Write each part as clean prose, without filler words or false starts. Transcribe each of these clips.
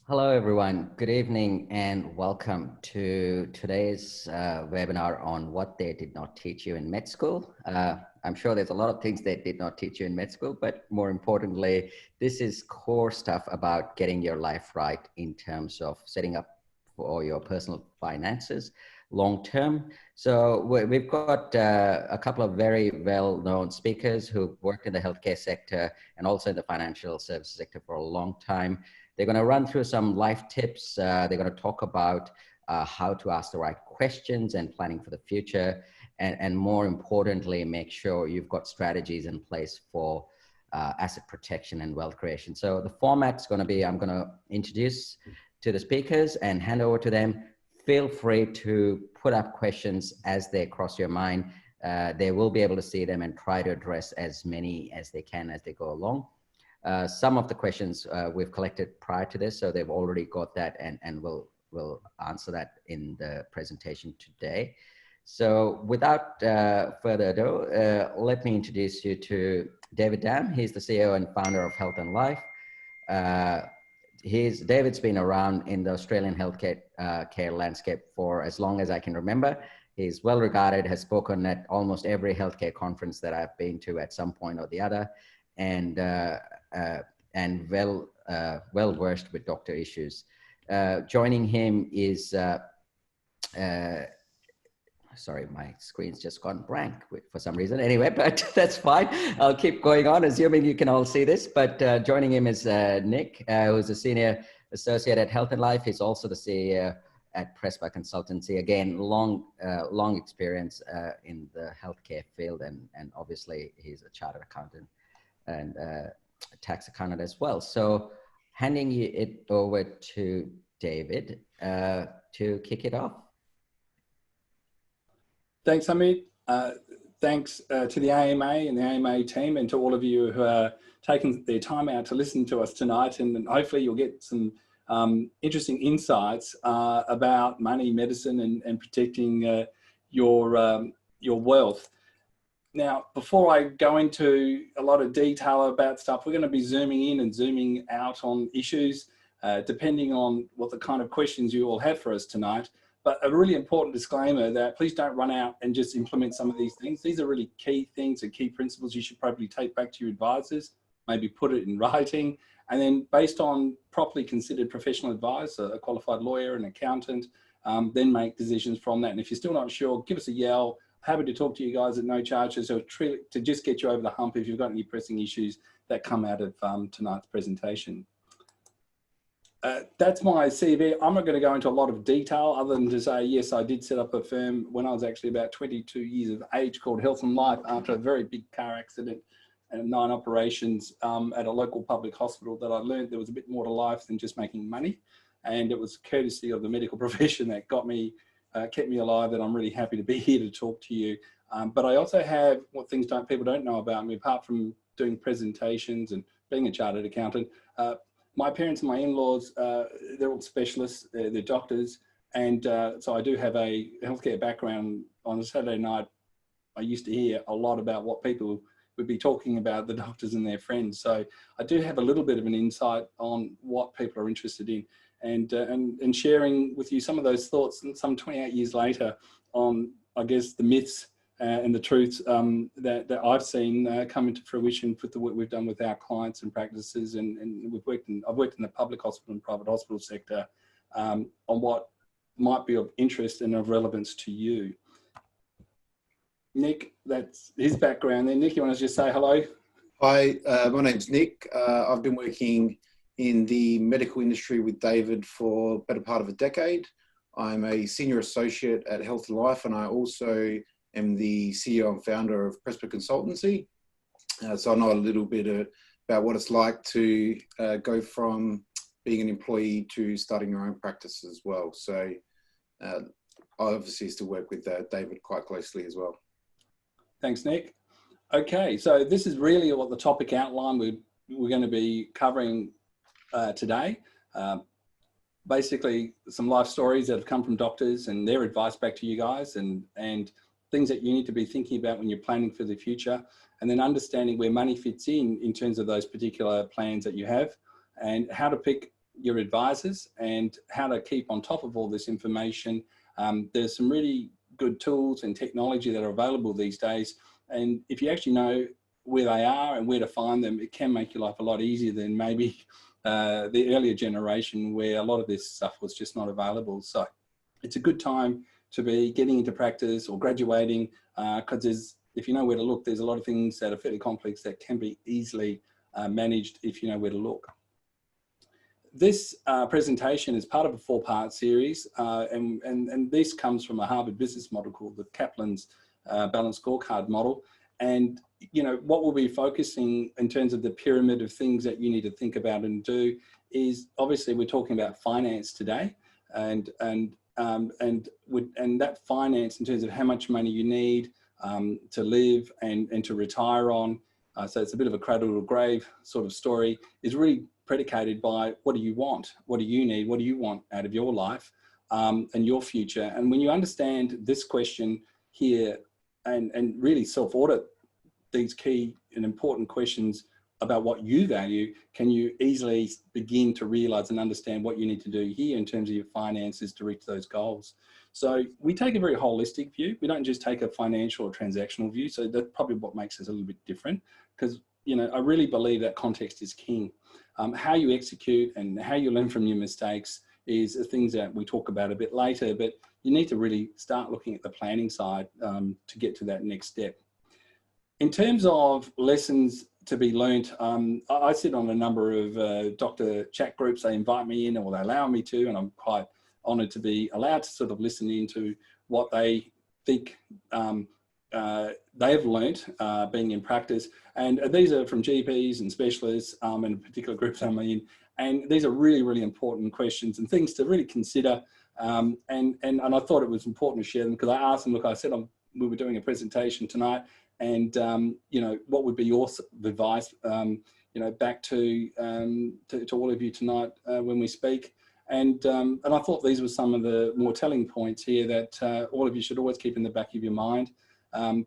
Hello, everyone. Good evening and welcome to today's webinar on what they did not teach you in med school. I'm sure there's a lot of things they did not teach you in med school, but more importantly, this is core stuff about getting your life right in terms of setting up for your personal finances long term. So we've got a couple of very well-known speakers who've worked in the healthcare sector and also in the financial services sector for a long time. They're going to run through some life tips. They're going to talk about how to ask the right questions and planning for the future. And more importantly, make sure you've got strategies in place for asset protection and wealth creation. So the format's going to be, I'm going to introduce to the speakers and hand over to them. Feel free to put up questions as they cross your mind. They will be able to see them and try to address as many as they can as they go along. Some of the questions we've collected prior to this, so they've already got that, and we'll answer that in the presentation today. So without further ado, let me introduce you to David Dam. He's the CEO and founder of Health and Life. David's been around in the Australian healthcare care landscape for as long as I can remember. He's well regarded, has spoken at almost every healthcare conference that I've been to at some point or the other, and well versed with doctor issues. Joining him is, sorry, my screen's just gone blank for some reason. Anyway, but that's fine. I'll keep going on, assuming you can all see this. But joining him is Nick, who's a senior associate at Health and Life. He's also the CEO at Prespa Consultancy. Again, long experience in the healthcare field, and obviously he's a chartered accountant and tax accountant as well. So handing it over to David to kick it off. Thanks, Amit. Thanks to the AMA and the AMA team, and to all of you who are taking their time out to listen to us tonight. And hopefully you'll get some interesting insights about money, medicine, and protecting your wealth. Now, before I go into a lot of detail about stuff, we're going to be zooming in and zooming out on issues, depending on what the kind of questions you all have for us tonight. But a really important disclaimer that please don't run out and just implement some of these things. These are really key things and key principles you should probably take back to your advisors, maybe put it in writing, and then based on properly considered professional advice, a qualified lawyer, an accountant, then make decisions from that. And if you're still not sure, give us a yell. Happy to talk to you guys at no charges, so to just get you over the hump if you've got any pressing issues that come out of tonight's presentation. That's my CV. I'm not going to go into a lot of detail other than to say, yes, I did set up a firm when I was actually about 22 years of age called Health and Life after a very big car accident and 9 operations at a local public hospital that I learned there was a bit more to life than just making money. And it was courtesy of the medical profession that got me kept me alive, and I'm really happy to be here to talk to you. But I also have what people don't know about me, apart from doing presentations and being a chartered accountant. My parents and my in-laws, they're all specialists, they're doctors. And so I do have a healthcare background. On a Saturday night, I used to hear a lot about what people would be talking about, the doctors and their friends. So I do have a little bit of an insight on what people are interested in. And sharing with you some of those thoughts some 28 years later on, I guess, the myths and the truths that I've seen come into fruition with the work we've done with our clients and practices. And I've worked in the public hospital and private hospital sector on what might be of interest and of relevance to you. Nick, that's his background there. Nick, you want to just say hello? Hi, my name's Nick. I've been working in the medical industry with David for the better part of a decade. I'm a senior associate at Health and Life, and I also am the CEO and founder of Prespa Consultancy. So I know a little bit about what it's like to go from being an employee to starting your own practice as well. So I obviously still work with David quite closely as well. Thanks, Nick. Okay, so this is really what the topic outline we're going to be covering today. Basically some life stories that have come from doctors and their advice back to you guys, and things that you need to be thinking about when you're planning for the future, and then understanding where money fits in terms of those particular plans that you have, and how to pick your advisors and how to keep on top of all this information. There's some really good tools and technology that are available these days. And if you actually know where they are and where to find them, it can make your life a lot easier than maybe the earlier generation where a lot of this stuff was just not available. So it's a good time to be getting into practice or graduating, because if you know where to look, there's a lot of things that are fairly complex that can be easily managed if you know where to look. This presentation is part of a 4-part series, and this comes from a Harvard business model called the Kaplan's Balanced Scorecard model. And you know what we'll be focusing in terms of the pyramid of things that you need to think about and do is, obviously we're talking about finance today, and that finance in terms of how much money you need to live and to retire on. So it's a bit of a cradle to grave sort of story, is really predicated by what do you want? What do you need? What do you want out of your life and your future? And when you understand this question here and really self-audit these key and important questions about what you value, can you easily begin to realize and understand what you need to do here in terms of your finances to reach those goals. So we take a very holistic view. We don't just take a financial or transactional view. So that's probably what makes us a little bit different, because you know, I really believe that context is king. How you execute and how you learn from your mistakes is things that we talk about a bit later, but you need to really start looking at the planning side to get to that next step. In terms of lessons to be learnt, I sit on a number of doctor chat groups. They invite me in, or they allow me to, and I'm quite honoured to be allowed to sort of listen into what they think they've learnt being in practice. And these are from GPs and specialists and particular groups I'm in. And these are really, really important questions and things to really consider. And I thought it was important to share them, because I asked them, look, I said we were doing a presentation tonight, and you know, what would be your advice, you know, back to all of you tonight when we speak. And I thought these were some of the more telling points here that all of you should always keep in the back of your mind.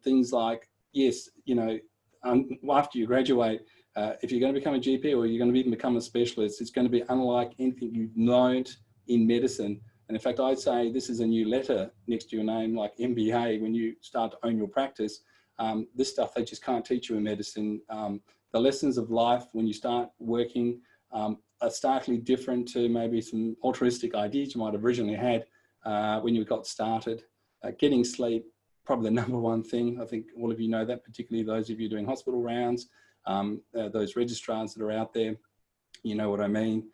Things like, yes, you know, after you graduate, if you're going to become a GP or you're going to even become a specialist, it's going to be unlike anything you've learned in medicine. And in fact, I'd say this is a new letter next to your name, like MBA, when you start to own your practice. This stuff they just can't teach you in medicine. The lessons of life when you start working are starkly different to maybe some altruistic ideas you might have originally had when you got started. Getting sleep, probably the number one thing. I think all of you know that, particularly those of you doing hospital rounds, those registrars that are out there, you know what I mean.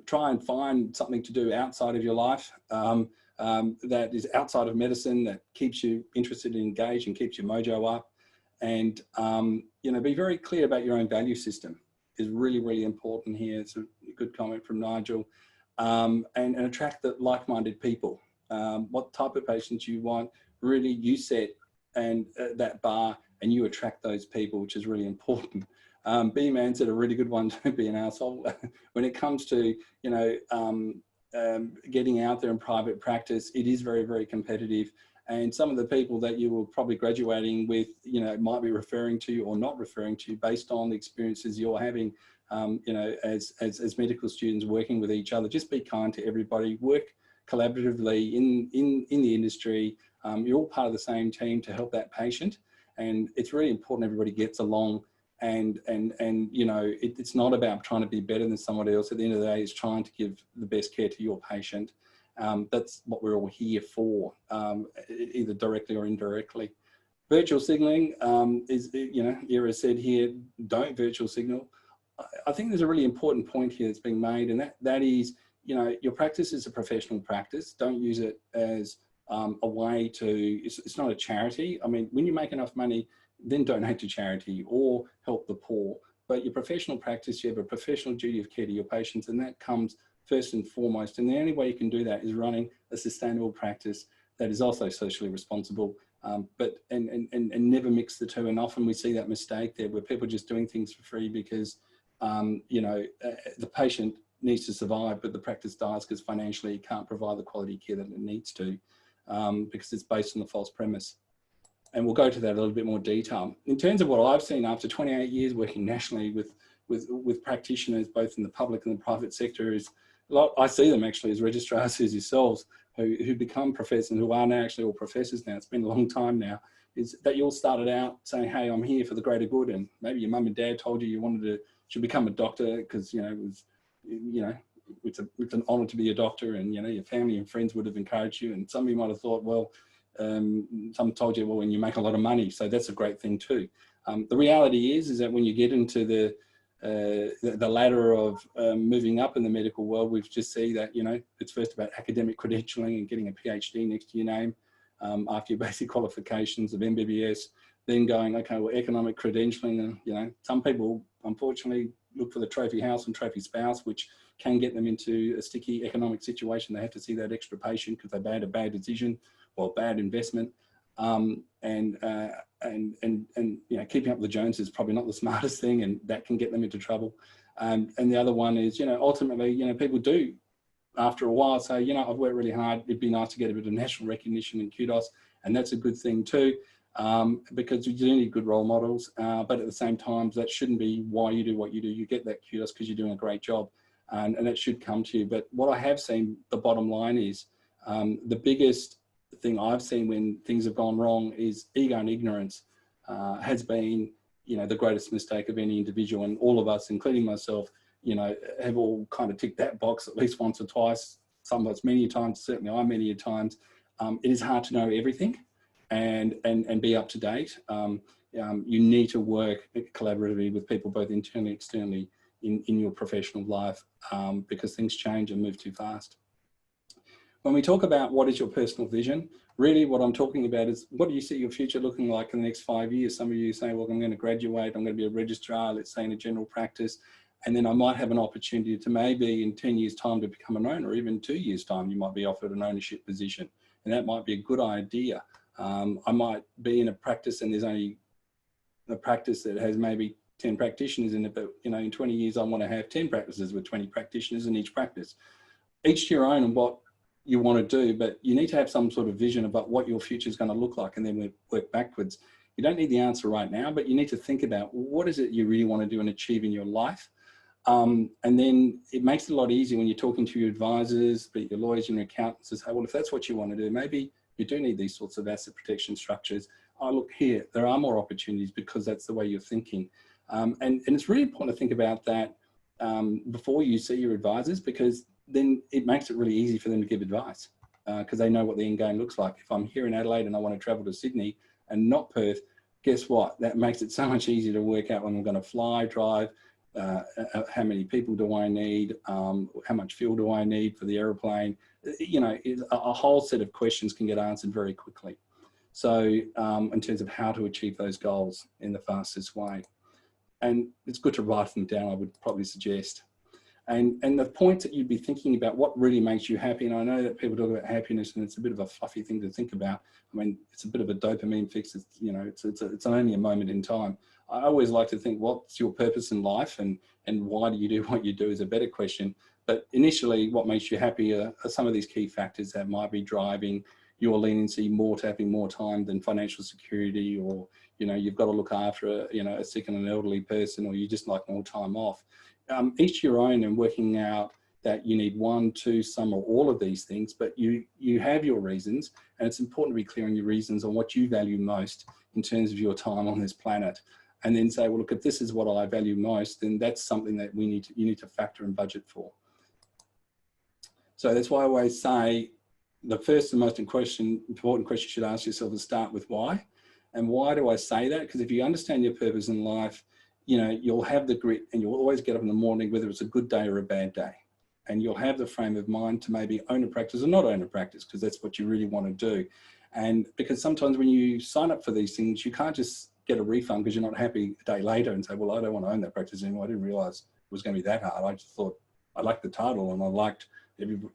Try and find something to do outside of your life that is outside of medicine, that keeps you interested and engaged and keeps your mojo up. And, you know, be very clear about your own value system is really, really important here. It's a good comment from Nigel. And attract the like-minded people. What type of patients you want, really you set and that bar, and you attract those people, which is really important. B-Man said a really good one, don't be an asshole. When it comes to, you know, getting out there in private practice, it is very, very competitive. And some of the people that you will probably graduating with, you know, might be referring to you or not referring to you based on the experiences you're having, you know, as medical students working with each other. Just be kind to everybody, work collaboratively in the industry. You're all part of the same team to help that patient. And it's really important everybody gets along. And you know, it's not about trying to be better than somebody else. At the end of the day, it's trying to give the best care to your patient. That's what we're all here for, either directly or indirectly. Virtual signaling is, you know, Ira said here, don't virtual signal. I think there's a really important point here that's being made, and that is, you know, your practice is a professional practice. Don't use it as a way to, it's not a charity. I mean, when you make enough money, then donate to charity or help the poor. But your professional practice, you have a professional duty of care to your patients, and that comes first and foremost. And the only way you can do that is running a sustainable practice that is also socially responsible, but never mix the two. And often we see that mistake there where people are just doing things for free because, you know, the patient needs to survive, but the practice dies because financially it can't provide the quality care that it needs to, because it's based on the false premise. And we'll go to that in a little bit more detail. In terms of what I've seen after 28 years working nationally with practitioners, both in the public and the private sector, is I see them actually as registrars as yourselves who become professors and who are now actually all professors now. It's been a long time now. Is that you all started out saying, hey, I'm here for the greater good. And maybe your mum and dad told you should become a doctor because, it's an honor to be a doctor, and, your family and friends would have encouraged you. And some of you might have thought, well, some told you, well, when you make a lot of money, so that's a great thing too. The reality is that when you get into the ladder of moving up in the medical world, we've just see that, it's first about academic credentialing and getting a PhD next to your name after your basic qualifications of MBBS, then going, okay, well, economic credentialing, and, some people unfortunately look for the trophy house and trophy spouse, which can get them into a sticky economic situation. They have to see that extra patient because they made a bad decision or bad investment. Keeping up with the Joneses is probably not the smartest thing, and that can get them into trouble. And the other one is, ultimately, people do after a while say, I've worked really hard. It'd be nice to get a bit of national recognition and kudos. And that's a good thing too, because you do need good role models. But at the same time, that shouldn't be why you do what you do. You get that kudos because you're doing a great job, and that should come to you. But what I have seen, the bottom line is, the biggest thing I've seen when things have gone wrong is ego and ignorance has been, the greatest mistake of any individual. And all of us, including myself, have all kind of ticked that box at least once or twice, some of us many times, certainly I many times. It is hard to know everything and be up to date. You need to work collaboratively with people, both internally and externally, in your professional life, because things change and move too fast. When we talk about what is your personal vision, really what I'm talking about is, what do you see your future looking like in the next 5 years? Some of you say, well, I'm going to graduate, I'm going to be a registrar, let's say in a general practice, and then I might have an opportunity to maybe in 10 years' time to become an owner, or even 2 years' time, you might be offered an ownership position. And that might be a good idea. I might be in a practice and there's only a practice that has maybe 10 practitioners in it, but in 20 years, I want to have 10 practices with 20 practitioners in each practice. Each to your own and what you want to do, but you need to have some sort of vision about what your future is going to look like, and then we work backwards. You don't need the answer right now, but you need to think about what is it you really want to do and achieve in your life. And then it makes it a lot easier when you're talking to your advisors, but your lawyers and your accountants, to say, well, if that's what you want to do, maybe you do need these sorts of asset protection structures. Oh, look here, there are more opportunities because that's the way you're thinking. And it's really important to think about that before you see your advisors, because then it makes it really easy for them to give advice because they know what the end game looks like. If I'm here in Adelaide and I want to travel to Sydney and not Perth, guess what? That makes it so much easier to work out when I'm going to fly, drive, how many people do I need, how much fuel do I need for the aeroplane. A whole set of questions can get answered very quickly. So in terms of how to achieve those goals in the fastest way. And it's good to write them down, I would probably suggest. And the points that you'd be thinking about, what really makes you happy. And I know that people talk about happiness and it's a bit of a fluffy thing to think about. I mean, it's a bit of a dopamine fix. It's only a moment in time. I always like to think, what's your purpose in life and why do you do what you do is a better question. But initially, what makes you happy are some of these key factors that might be driving your leniency more to having more time than financial security, or, you've got to look after a sick and an elderly person, or you just like more time off. Each your own, and working out that you need one, two, some or all of these things, but you have your reasons, and it's important to be clear on your reasons on what you value most in terms of your time on this planet. And then say, well, look, if this is what I value most, then that's something that you need to factor and budget for. So that's why I always say the first and most important question you should ask yourself is start with why. And why do I say that? Because if you understand your purpose in life, you'll have the grit and you'll always get up in the morning, whether it's a good day or a bad day. And you'll have the frame of mind to maybe own a practice or not own a practice, because that's what you really want to do. And because sometimes when you sign up for these things, you can't just get a refund because you're not happy a day later and say, well, I don't want to own that practice anymore. I didn't realize it was going to be that hard. I just thought I liked the title and I liked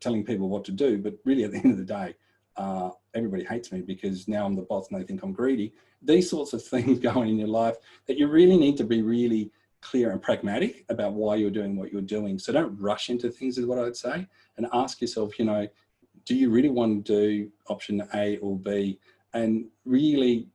telling people what to do. But really at the end of the day, everybody hates me because now I'm the boss and they think I'm greedy. These sorts of things going in your life that you really need to be really clear and pragmatic about why you're doing what you're doing. So don't rush into things is what I'd say, and ask yourself, do you really want to do option A or B? And really,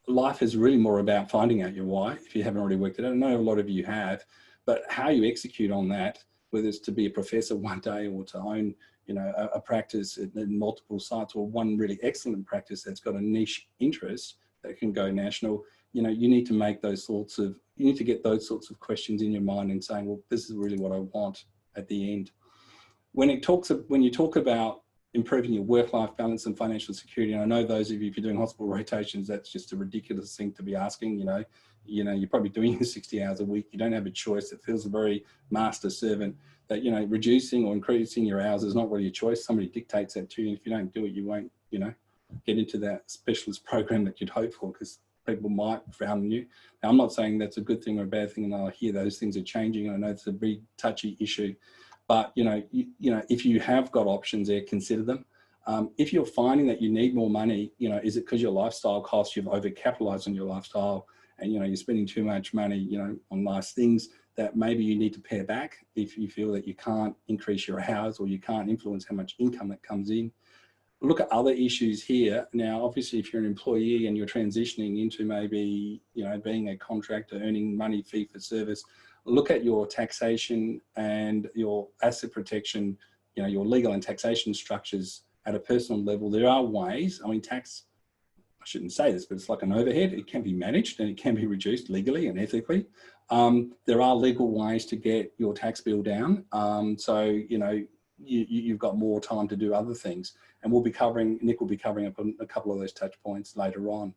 life is really more about finding out your why, if you haven't already worked it out. I know a lot of you have, but how you execute on that whether it's to be a professor one day or to own, you know, a practice in multiple sites, or one really excellent practice that's got a niche interest that can go national. You know, you need to make those sorts of, you need to get those sorts of questions in your mind and saying, well, this is really what I want at the end. When you talk about improving your work-life balance and financial security, and I know those of you, if you're doing hospital rotations, that's just a ridiculous thing to be asking. You know, you're probably doing 60 hours a week. You don't have a choice. It feels very master servant. That, you know, reducing or increasing your hours is not really a choice. Somebody dictates that to you. If you don't do it, you won't, you know, get into that specialist program that you'd hope for, because people might frown on you. Now, I'm not saying that's a good thing or a bad thing, and I hear those things are changing. I know it's a big touchy issue, but you know, if you have got options there, consider them. If you're finding that you need more money, you know, is it because your lifestyle costs, you've overcapitalized on your lifestyle, and you know, you're spending too much money, you know, on nice things that maybe you need to pare back if you feel that you can't increase your hours or you can't influence how much income that comes in. Look at other issues here. Now, obviously, if you're an employee and you're transitioning into maybe, you know, being a contractor, earning money fee for service, look at your taxation and your asset protection, you know, your legal and taxation structures at a personal level. There are ways, I mean, tax, I shouldn't say this, but it's like an overhead. It can be managed and it can be reduced legally and ethically. There are legal ways to get your tax bill down. So, you know, you've got more time to do other things. And Nick will be covering up a couple of those touch points later on.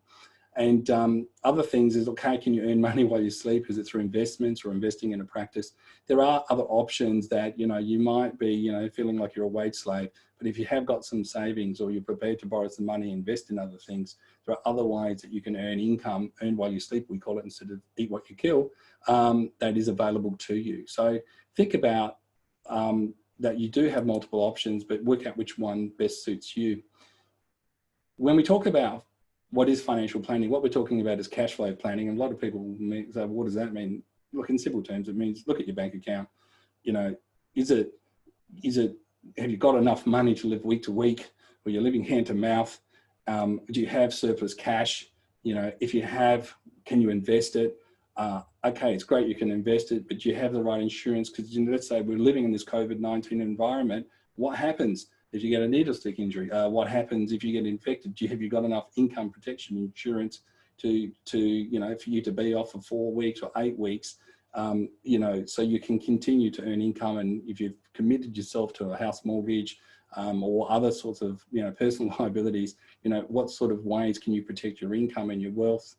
And other things is, okay, can you earn money while you sleep? Is it through investments or investing in a practice? There are other options that, you know, you might be, you know, feeling like you're a wage slave, but if you have got some savings or you're prepared to borrow some money, invest in other things, there are other ways that you can earn income, earn while you sleep, we call it, instead of eat what you kill, that is available to you. So think about that you do have multiple options, but work out which one best suits you. When we talk about what is financial planning, what we're talking about is cash flow planning. And a lot of people say, well, what does that mean? Look, in simple terms, it means look at your bank account. You know, have you got enough money to live week to week, or you're living hand to mouth? Do you have surplus cash? You know, if you have, can you invest it? Okay, it's great you can invest it, but do you have the right insurance? Because, you know, let's say we're living in this COVID-19 environment. What happens if you get a needle stick injury? What happens if you get infected? Have you got enough income protection insurance to you know, for you to be off for 4 weeks or 8 weeks, you know, so you can continue to earn income? And if you've committed yourself to a house mortgage or other sorts of, you know, personal liabilities, you know, what sort of ways can you protect your income and your wealth?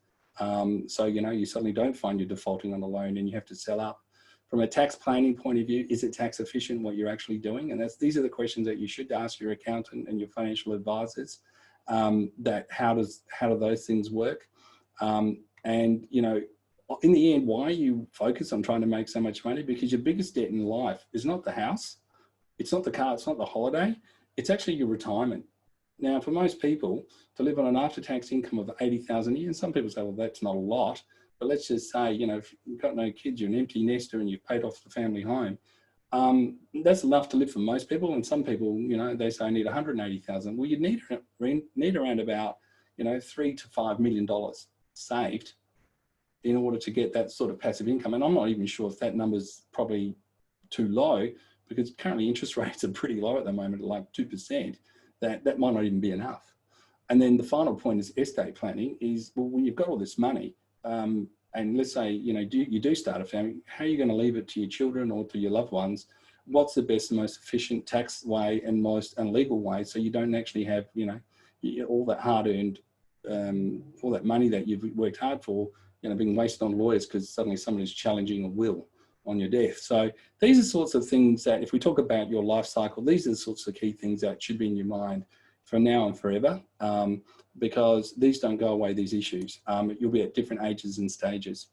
So, you know, you suddenly don't find you're defaulting on a loan and you have to sell up. From a tax planning point of view, is it tax efficient what you're actually doing? And these are the questions that you should ask your accountant and your financial advisors, that how do those things work? And, you know, in the end, why you focus on trying to make so much money? Because your biggest debt in life is not the house, it's not the car, it's not the holiday, it's actually your retirement. Now, for most people, to live on an after-tax income of 80,000 a year, and some people say, well, that's not a lot, but let's just say, you know, if you've got no kids, you're an empty nester and you've paid off the family home, that's enough to live for most people. And some people, you know, they say I need 180,000. Well, you need around about, you know, $3 to $5 million saved in order to get that sort of passive income. And I'm not even sure if that number's probably too low, because currently interest rates are pretty low at the moment, at like 2%. That might not even be enough. And then the final point is estate planning is, well, when you've got all this money, and let's say, you know, you do start a family, how are you going to leave it to your children or to your loved ones? What's the best and most efficient tax way and most legal way, so you don't actually have, you know, all that hard-earned, all that money that you've worked hard for, you know, being wasted on lawyers because suddenly somebody's challenging a will on your death. So these are sorts of things that, if we talk about your life cycle, these are the sorts of key things that should be in your mind for now and forever, because these don't go away, these issues. You'll be at different ages and stages.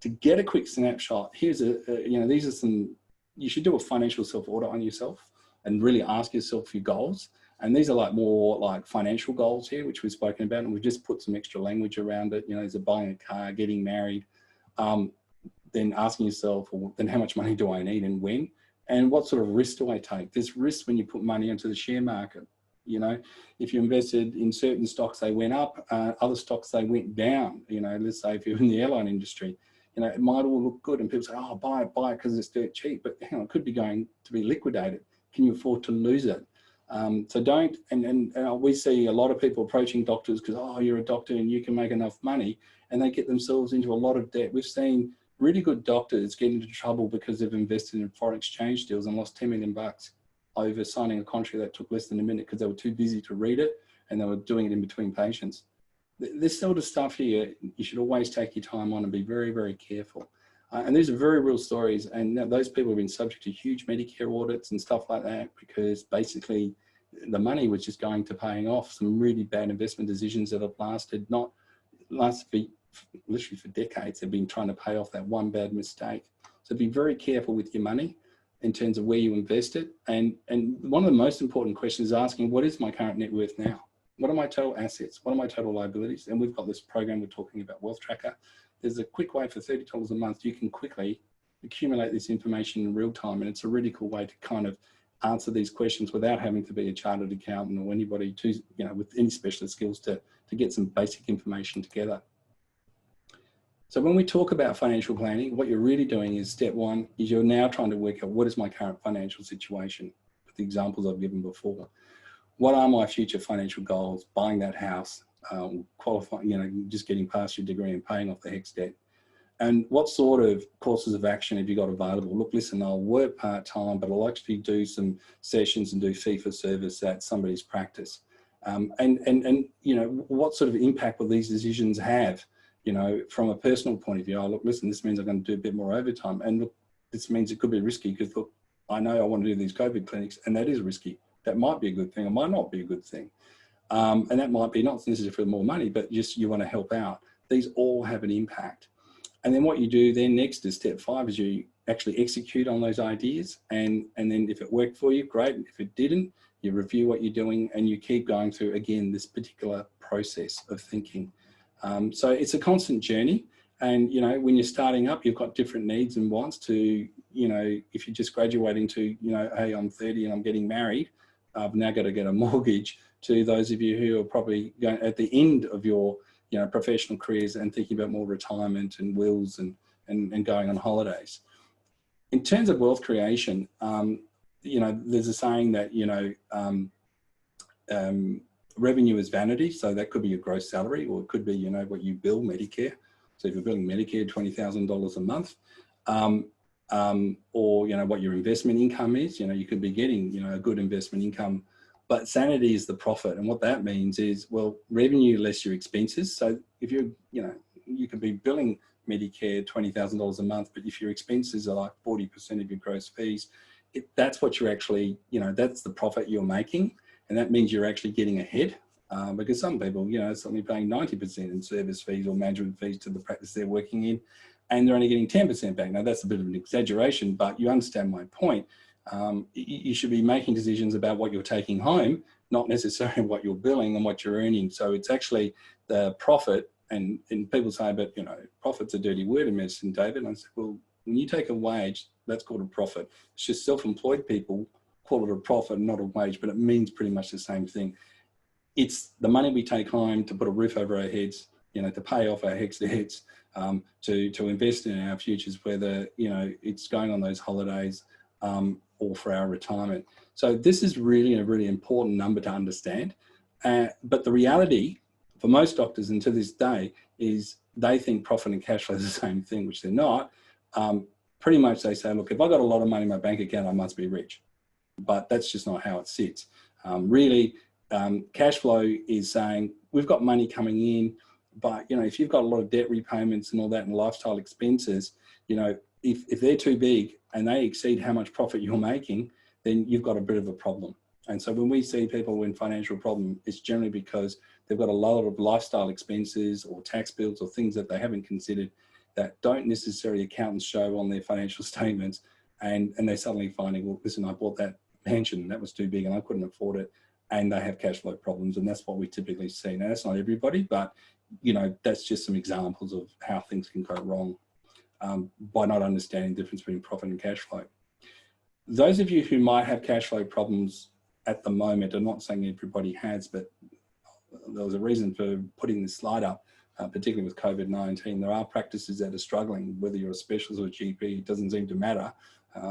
To get a quick snapshot, here's you know, these are some, you should do a financial self-audit on yourself and really ask yourself your goals. And these are like more like financial goals here, which we've spoken about, and we've just put some extra language around it. You know, is it buying a car, getting married, then asking yourself, well, then how much money do I need and when? And what sort of risk do I take? There's risks when you put money into the share market. You know, if you invested in certain stocks, they went up, other stocks, they went down. You know, let's say if you're in the airline industry, You know, it might all look good and people say, oh, buy it because it's dirt cheap, but hang on, it could be going to be liquidated. Can you afford to lose it? So don't, and we see a lot of people approaching doctors because, oh, you're a doctor and you can make enough money, and they get themselves into a lot of debt. We've seen really good doctors get into trouble because they've invested in foreign exchange deals and lost $10 million over signing a contract that took less than a minute because they were too busy to read it and they were doing it in between patients. This sort of stuff here, you should always take your time on and be very, very careful. And these are very real stories. And those people have been subject to huge Medicare audits and stuff like that because basically the money was just going to paying off some really bad investment decisions that have lasted literally for decades. They've been trying to pay off that one bad mistake. So be very careful with your money in terms of where you invest it. And one of the most important questions is asking, what is my current net worth now? What are my total assets? What are my total liabilities? And we've got this program we're talking about, Wealth Tracker. There's a quick way for $30 a month. You can quickly accumulate this information in real time. And it's a really cool way to kind of answer these questions without having to be a chartered accountant or anybody to, you know, with any specialist skills to get some basic information together. So when we talk about financial planning, what you're really doing is step one is you're now trying to work out what is my current financial situation with the examples I've given before. What are my future financial goals? Buying that house, qualifying, you know, just getting past your degree and paying off the HECS debt. And what sort of courses of action have you got available? Look, listen, I'll work part-time, but I'll actually do some sessions and do fee for service at somebody's practice. And you know, what sort of impact will these decisions have, you know, from a personal point of view? Oh, look, listen, this means I'm going to do a bit more overtime. And look, this means it could be risky because, look, I know I want to do these COVID clinics and that is risky. That might be a good thing or might not be a good thing. And that might be not necessarily for more money, but just you want to help out. These all have an impact. And then what you do then next is step 5 is you actually execute on those ideas. And then if it worked for you, great. If it didn't, you review what you're doing and you keep going through, again, this particular process of thinking. So it's a constant journey. And, you know, when you're starting up, you've got different needs and wants to, you know, if you're just graduating to, you know, hey, I'm 30 and I'm getting married, I've now got to get a mortgage, to those of you who are probably going at the end of your, you know, professional careers and thinking about more retirement and wills and going on holidays. In terms of wealth creation, you know, there's a saying that, you know, revenue is vanity. So that could be your gross salary, or it could be, you know, what you bill Medicare. So if you're billing Medicare $20,000 a month, or, you know, what your investment income is, you know, you could be getting, you know, a good investment income, but sanity is the profit. And what that means is, well, revenue less your expenses. So if you're, you know, you could be billing Medicare $20,000 a month, but if your expenses are like 40% of your gross fees, that's what you're actually, you know, that's the profit you're making. And that means you're actually getting ahead, because some people, you know, suddenly paying 90% in service fees or management fees to the practice they're working in, and they're only getting 10% back. Now that's a bit of an exaggeration, but you understand my point. You should be making decisions about what you're taking home, not necessarily what you're billing and what you're earning. So it's actually the profit, and people say, but, you know, profit's a dirty word in medicine, David. And I said, well, when you take a wage, that's called a profit. It's just self-employed people call it a profit, not a wage, but it means pretty much the same thing. It's the money we take home to put a roof over our heads, you know, to pay off our HECS debts, to invest in our futures, whether, you know, it's going on those holidays, or for our retirement. So this is really a really important number to understand. But the reality for most doctors, and to this day, is they think profit and cash flow is the same thing, which they're not. Pretty much they say, look, if I got a lot of money in my bank account, I must be rich. But that's just not how it sits. Really, cash flow is saying we've got money coming in, but, you know, if you've got a lot of debt repayments and all that and lifestyle expenses, you know, if they're too big and they exceed how much profit you're making, then you've got a bit of a problem. And so when we see people in financial problem, it's generally because they've got a lot of lifestyle expenses or tax bills or things that they haven't considered that don't necessarily accountants show on their financial statements. And they're suddenly finding, well, listen, I bought that mansion and that was too big and I couldn't afford it. And they have cash flow problems. And that's what we typically see. Now, that's not everybody, but, you know, that's just some examples of how things can go wrong by not understanding the difference between profit and cash flow. Those of you who might have cash flow problems at the moment, I'm not saying everybody has, but there was a reason for putting this slide up. particularly with COVID-19. There are practices that are struggling, whether you're a specialist or a GP, it doesn't seem to matter.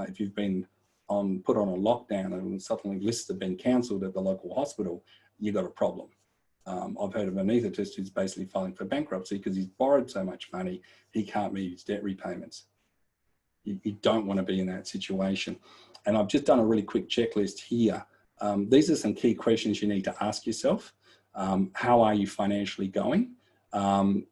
If you've been put on a lockdown and suddenly lists have been cancelled at the local hospital, you've got a problem. I've heard of an anaesthetist who's basically filing for bankruptcy because he's borrowed so much money, he can't meet his debt repayments. You don't want to be in that situation. And I've just done a really quick checklist here. These are some key questions you need to ask yourself. How are you financially going? And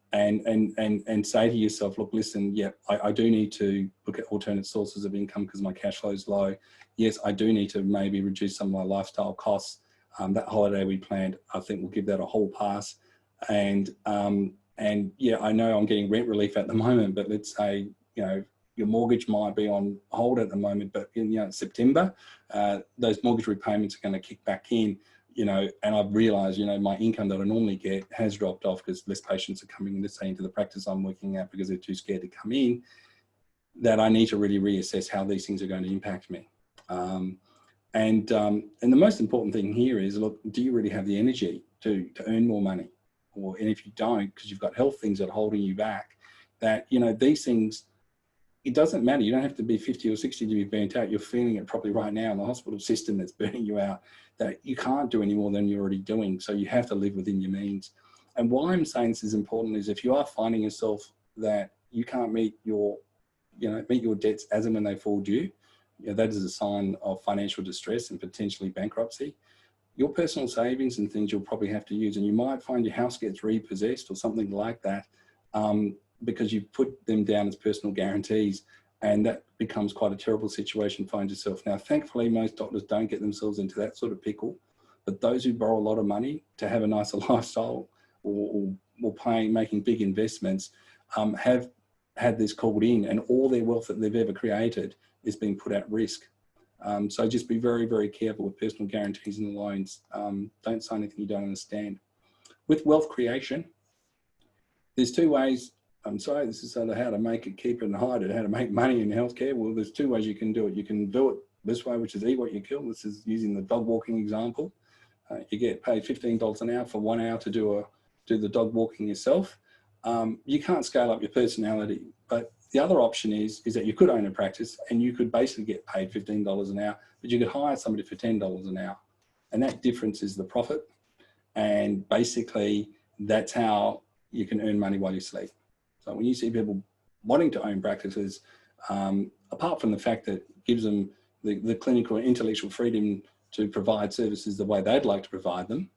say to yourself, look, listen, yeah, I do need to look at alternate sources of income because my cash flow is low. Yes, I do need to maybe reduce some of my lifestyle costs. That holiday we planned, I think we'll give that a whole pass. And yeah, I know I'm getting rent relief at the moment, but let's say, your mortgage might be on hold at the moment, but in September, those mortgage repayments are going to kick back in, and I've realized, my income that I normally get has dropped off because less patients are coming into the practice I'm working at because they're too scared to come in, that I need to really reassess how these things are going to impact me. And the most important thing here is, look, do you really have the energy to earn more money? And if you don't, because you've got health things that are holding you back, that, these things, it doesn't matter. You don't have to be 50 or 60 to be burnt out. You're feeling it probably right now in the hospital system that's burning you out, that you can't do any more than you're already doing. So you have to live within your means. And why I'm saying this is important is if you are finding yourself that you can't meet your debts as and when they fall due, that is a sign of financial distress and potentially bankruptcy. Your personal savings and things you'll probably have to use, and you might find your house gets repossessed or something like that, because you've put them down as personal guarantees, and that becomes quite a terrible situation to find yourself. Now, thankfully, most doctors don't get themselves into that sort of pickle, but those who borrow a lot of money to have a nicer lifestyle or making big investments have had this called in, and all their wealth that they've ever created is being put at risk. So just be very, very careful with personal guarantees and loans. Don't sign anything you don't understand. With wealth creation, there's two ways. I'm sorry, this is how to make it, keep it and hide it, how to make money in healthcare. Well, there's two ways you can do it. You can do it this way, which is eat what you kill. This is using the dog walking example. You get paid $15 an hour for 1 hour to do the dog walking yourself. You can't scale up your personality, but the other option is that you could own a practice and you could basically get paid $15 an hour, but you could hire somebody for $10 an hour. And that difference is the profit. And basically that's how you can earn money while you sleep. So when you see people wanting to own practices, apart from the fact that it gives them the clinical and intellectual freedom to provide services the way they'd like to provide them,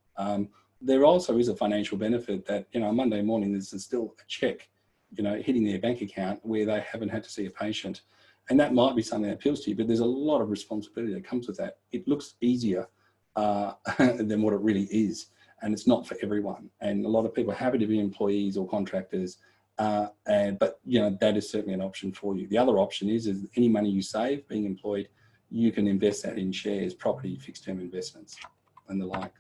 there also is a financial benefit that, on Monday morning, there's still a check, hitting their bank account where they haven't had to see a patient. And that might be something that appeals to you, but there's a lot of responsibility that comes with that. It looks easier than what it really is. And it's not for everyone. And a lot of people are happy to be employees or contractors, but that is certainly an option for you. The other option is any money you save being employed, you can invest that in shares, property, fixed term investments and the like.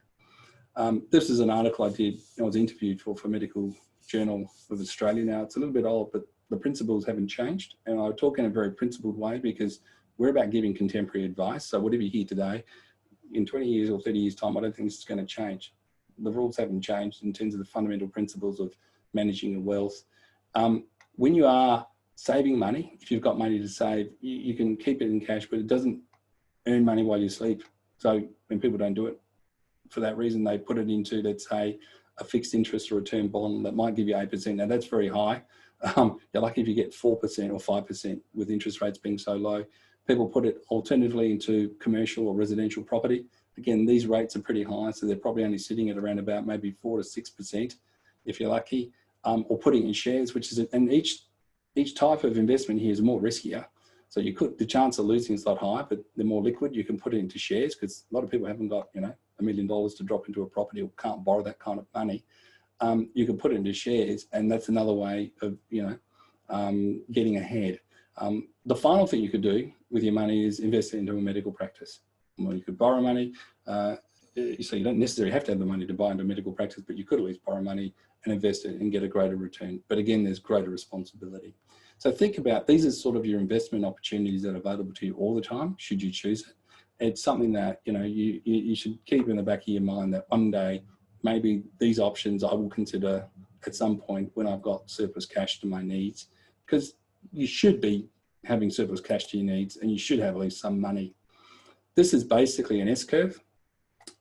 This is an article I did. I was interviewed for Medical Journal of Australia. Now it's a little bit old, but the principles haven't changed. And I talk in a very principled way because we're about giving contemporary advice. So whatever you hear today, in 20 years or 30 years time, I don't think it's going to change. The rules haven't changed in terms of the fundamental principles of managing your wealth. When you are saving money, if you've got money to save, you can keep it in cash, but it doesn't earn money while you sleep. So when people don't do it for that reason, they put it into, let's say, a fixed interest or a term bond that might give you 8%. Now that's very high. You're lucky if you get 4% or 5% with interest rates being so low. People put it alternatively into commercial or residential property. Again, these rates are pretty high, so they're probably only sitting at around about maybe 4 to 6% if you're lucky, or putting in shares, which is, and each type of investment here is more riskier. So the chance of losing is a lot higher, but they're more liquid. You can put it into shares because a lot of people haven't got, $1 million to drop into a property or can't borrow that kind of money. You can put it into shares, and that's another way of, getting ahead. The final thing you could do with your money is invest it into a medical practice. Well, you could borrow money, so you don't necessarily have to have the money to buy into a medical practice, but you could at least borrow money and invest it and get a greater return. But again, there's greater responsibility. So think about, these are sort of your investment opportunities that are available to you all the time, should you choose it. It's something that, you should keep in the back of your mind that one day, maybe these options I will consider at some point when I've got surplus cash to my needs, because you should be having surplus cash to your needs and you should have at least some money. This is basically an S-curve,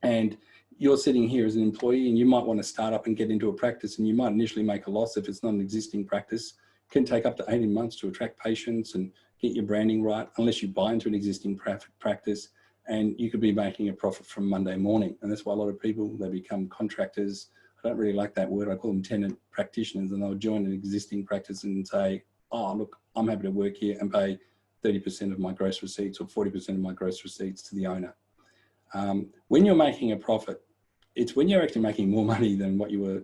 and you're sitting here as an employee and you might want to start up and get into a practice, and you might initially make a loss if it's not an existing practice. It can take up to 18 months to attract patients and get your branding right, unless you buy into an existing practice, and you could be making a profit from Monday morning. And that's why a lot of people, they become contractors. I don't really like that word. I call them tenant practitioners, and they'll join an existing practice and say, oh, look, I'm happy to work here and pay 30% of my gross receipts or 40% of my gross receipts to the owner. When you're making a profit, it's when you're actually making more money than what you were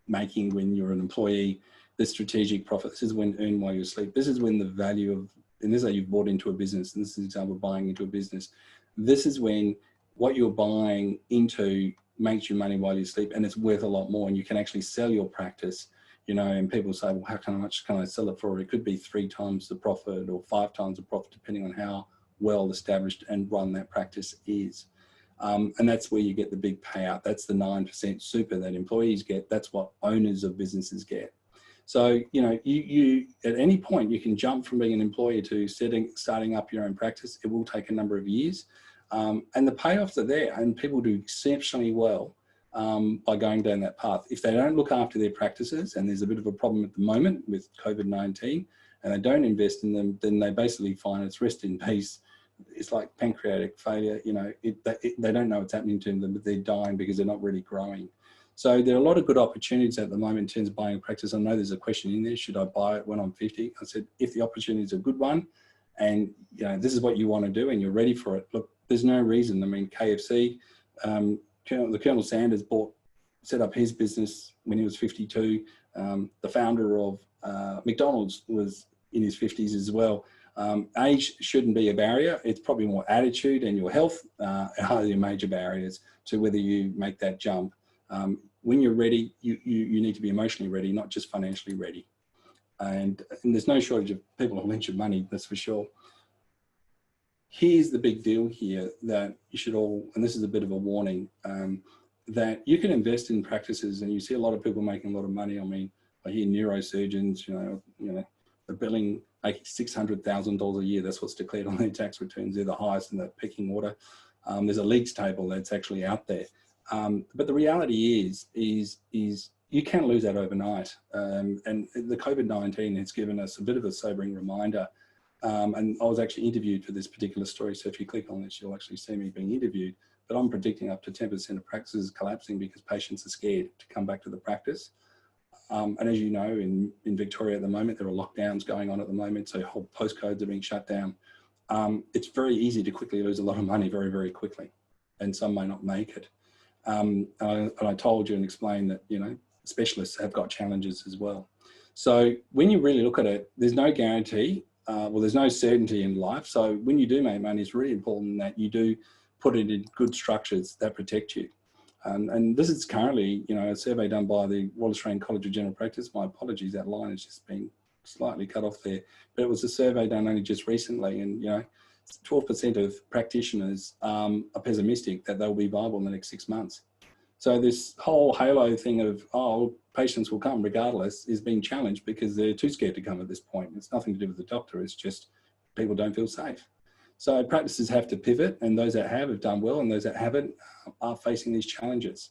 making when you're an employee. The strategic profit, this is when earn while you sleep. This is when the value of, and this is how you've bought into a business, and this is an example of buying into a business. This is when what you're buying into makes you money while you sleep, and it's worth a lot more, and you can actually sell your practice, you know, and people say, well, how much can I sell it for? It could be 3 times the profit or 5 times the profit, depending on how well established and run that practice is. And that's where you get the big payout. That's the 9% super that employees get. That's what owners of businesses get. So, you know, you at any point, you can jump from being an employee to starting up your own practice. It will take a number of years. And the payoffs are there, and people do exceptionally well by going down that path. If they don't look after their practices, and there's a bit of a problem at the moment with COVID-19, and they don't invest in them, then they basically find it's rest in peace. It's like pancreatic failure, you know, they don't know what's happening to them, but they're dying because they're not really growing. So there are a lot of good opportunities at the moment in terms of buying a practice. I know there's a question in there, should I buy it when I'm 50? I said, if the opportunity is a good one, and you know, this is what you want to do and you're ready for it, look, there's no reason. I mean, KFC, Colonel Sanders set up his business when he was 52. The founder of McDonald's was in his 50s as well. Age shouldn't be a barrier. It's probably more attitude and your health are the major barriers to whether you make that jump. When you're ready, you need to be emotionally ready, not just financially ready. And there's no shortage of people who lynch your money, that's for sure. Here's the big deal here that you should all, and this is a bit of a warning, that you can invest in practices, and you see a lot of people making a lot of money. I mean, I hear neurosurgeons, you know, they're billing like $600,000 a year. That's what's declared on their tax returns. They're the highest in the pecking order. There's a leaks table that's actually out there. But the reality is you can lose that overnight. And the COVID-19 has given us a bit of a sobering reminder. And I was actually interviewed for this particular story. So if you click on this, you'll actually see me being interviewed. But I'm predicting up to 10% of practices collapsing because patients are scared to come back to the practice. And as you know, in Victoria at the moment, there are lockdowns going on at the moment. So whole postcodes are being shut down. It's very easy to quickly lose a lot of money very, very quickly. And some may not make it. And I told you and explained that, you know, specialists have got challenges as well. So when you really look at it, there's no guarantee. Well, there's no certainty in life. So when you do make money, it's really important that you do put it in good structures that protect you. And this is currently, you know, a survey done by the Royal Australian College of General Practice. My apologies, that line has just been slightly cut off there. But it was a survey done only just recently, and, you know, 12% of practitioners are pessimistic that they'll be viable in the next 6 months. So this whole halo thing of, oh, patients will come regardless is being challenged because they're too scared to come at this point. It's nothing to do with the doctor. It's just people don't feel safe. So practices have to pivot, and those that have done well, and those that haven't are facing these challenges.